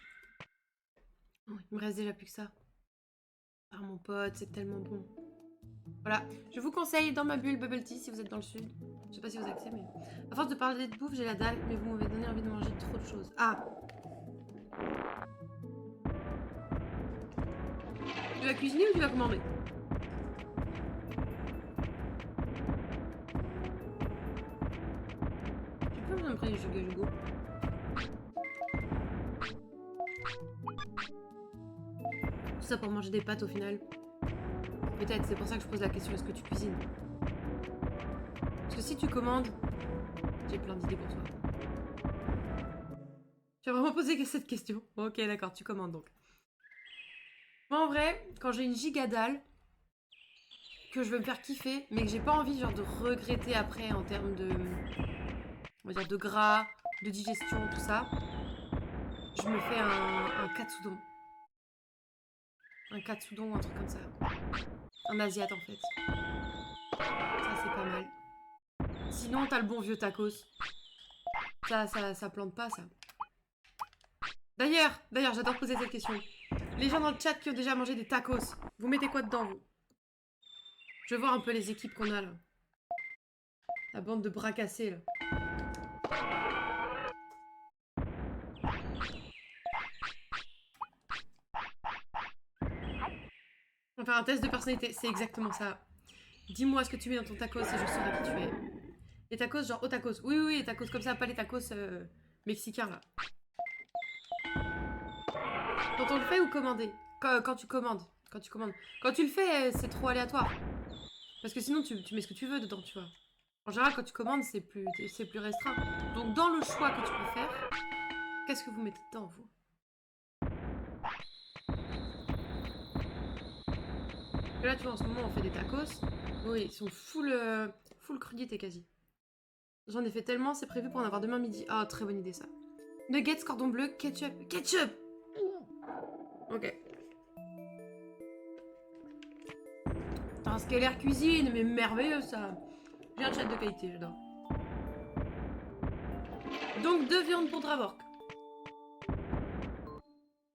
[SPEAKER 1] Oh, il me reste déjà plus que ça. Ah, mon pote, c'est tellement bon. Voilà. Je vous conseille dans ma bulle bubble tea si vous êtes dans le sud. Je sais pas si vous accès, mais... À force de parler de bouffe, j'ai la dalle, mais vous m'avez donné envie de manger trop de choses. Ah! Tu vas cuisiner ou tu vas commander? Tu peux me prendre du jugo. Tout ça pour manger des pâtes au final. Peut-être, c'est pour ça que je pose la question, est-ce que tu cuisines? Parce que si tu commandes, j'ai plein d'idées pour toi. Tu as vraiment posé cette question? Bon, ok, d'accord, tu commandes donc. Moi, en vrai, quand j'ai une giga dalle, que je veux me faire kiffer, mais que j'ai pas envie genre de regretter après en termes de... On va dire de gras, de digestion, tout ça, je me fais un katsudon. Un katsudon ou un truc comme ça. Un asiate en fait. Ça c'est pas mal. Sinon t'as le bon vieux tacos. Ça plante pas ça. D'ailleurs, j'adore poser cette question. Les gens dans le chat qui ont déjà mangé des tacos, vous mettez quoi dedans vous? Je veux voir un peu les équipes qu'on a là. La bande de bras cassés là. On va faire un test de personnalité, c'est exactement ça. Dis-moi ce que tu mets dans ton tacos et je saurai qui tu es. Les tacos genre au tacos. Oui, oui, oui, les tacos comme ça, pas les tacos mexicains là. Quand on le fait ou commander? Quand tu commandes. Quand tu commandes. Quand tu le fais, c'est trop aléatoire. Parce que sinon, tu mets ce que tu veux dedans, tu vois. En général, quand tu commandes, c'est plus restreint. Donc, dans le choix que tu peux faire, qu'est-ce que vous mettez dedans, vous? Et là, tu vois, en ce moment, on fait des tacos. Oui, ils sont full crudité quasi. J'en ai fait tellement, c'est prévu pour en avoir demain midi. Ah, très bonne idée ça. Nuggets, cordon bleu, ketchup. Ketchup! Ok. Putain, Scalar cuisine, mais merveilleux ça. J'ai un chat de qualité, j'adore. Donc 2 viandes pour Dravork.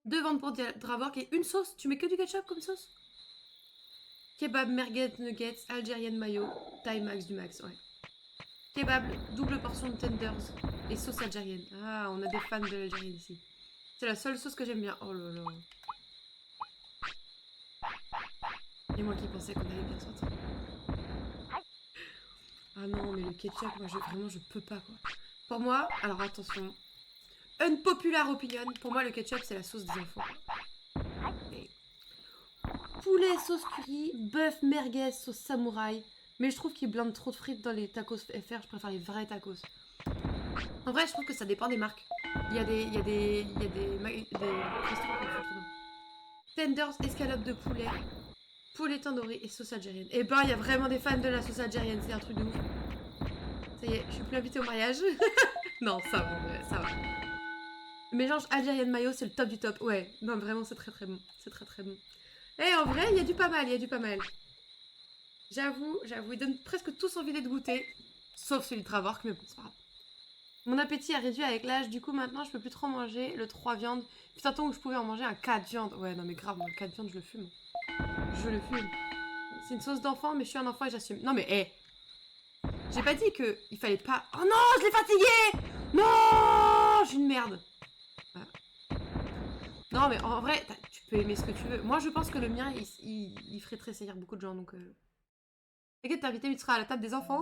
[SPEAKER 1] 2 viandes pour Dravork et une sauce. Tu mets que du ketchup comme sauce? Kebab, merguez, nuggets, algérienne mayo, taille max du max, ouais. Kebab, double portion de tenders et sauce algérienne. Ah, on a des fans de l'Algérie ici. C'est la seule sauce que j'aime bien. Oh là là. Et moi qui pensais qu'on allait bien s'entendre. Ah non, mais le ketchup, moi, vraiment, je peux pas, quoi. Pour moi, alors attention. Unpopular opinion, pour moi, le ketchup, c'est la sauce des enfants. Et poulet, sauce curry, bœuf, merguez, sauce samouraï. Mais je trouve qu'ils blindent trop de frites dans les tacos FR, je préfère les vrais tacos. En vrai, je trouve que ça dépend des marques. Il y a des restaurants qui font trop bien. Tenders, escalope de poulet, poulet tandoori et sauce algérienne. Et ben, il y a vraiment des fans de la sauce algérienne, c'est un truc de ouf. Ça y est, je suis plus invitée au mariage. Non, ça va, ça va. Le mélange algérienne mayo, c'est le top du top. Ouais, non, vraiment, c'est très très bon. C'est très très bon. Et en vrai, il y a du pas mal, il y a du pas mal. J'avoue, ils donnent presque tous envie de goûter. Sauf celui de Dravork, mais bon, c'est pas grave. Mon appétit a réduit avec l'âge, du coup maintenant je peux plus trop manger le 3 viandes. Putain, tant que je pouvais en manger un 4 viandes. Ouais, non mais grave, moi, 4 viandes, je le fume. Je le fume. C'est une sauce d'enfant, mais je suis un enfant et j'assume. Non mais, hé, j'ai pas dit que il fallait pas... Oh non, je l'ai fatigué. Non, j'ai une merde. Voilà. Non mais en vrai, tu peux aimer ce que tu veux. Moi je pense que le mien, il ferait tressaillir beaucoup de gens, donc... T'inquiète, t'es invité, mais tu seras à la table des enfants.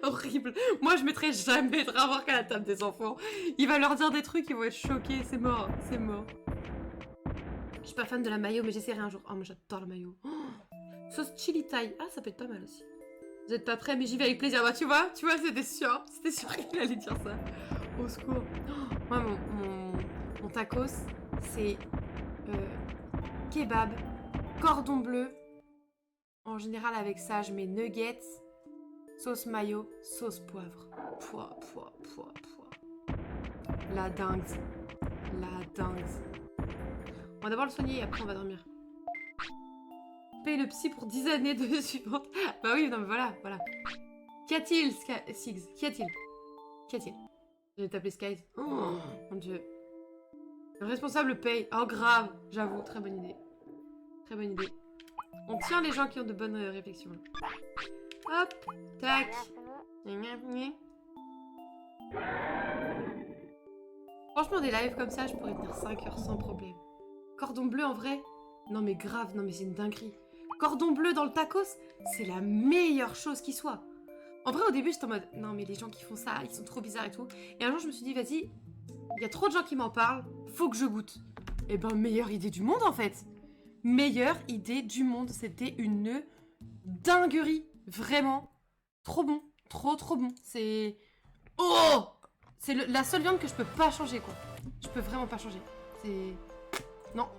[SPEAKER 1] Horrible. Moi, je mettrai jamais Dravork à la table des enfants. Il va leur dire des trucs, ils vont être choqués. C'est mort, c'est mort. Je suis pas fan de la mayo, mais j'essaierai un jour. Oh, moi, j'adore la mayo. Oh, sauce chili thai. Ah, ça peut être pas mal aussi. Vous êtes pas prêts, mais j'y vais avec plaisir. Bah, tu vois, c'était sûr. C'était sûr qu'il allait dire ça. Au secours. Oh, moi, mon tacos, c'est kebab, cordon bleu. En général, avec ça, je mets nuggets, sauce mayo, sauce poivre. Pouah. La dingue. On va d'abord le soigner et après on va dormir. Paye le psy pour 10 années de suivante. Bah oui, non mais voilà. Qu'y a-t-il, Six? Qu'y a-t-il? Je vais t'appeler Skies. Oh mon dieu. Le responsable paye. Oh grave, j'avoue, très bonne idée. On tient les gens qui ont de bonnes réflexions. Hop, tac. Franchement, des lives comme ça, je pourrais tenir 5 heures sans problème. Cordon bleu en vrai? Non mais grave, non mais c'est une dinguerie. Cordon bleu dans le tacos, c'est la meilleure chose qui soit. En vrai, au début, j'étais en mode, non mais les gens qui font ça, ils sont trop bizarres et tout. Et un jour, je me suis dit, vas-y, il y a trop de gens qui m'en parlent, faut que je goûte. Et ben, meilleure idée du monde en fait. Meilleure idée du monde, c'était une dinguerie. Vraiment, trop bon, trop bon. C'est... Oh! C'est la seule viande que je peux pas changer, quoi. Je peux vraiment pas changer. C'est... Non,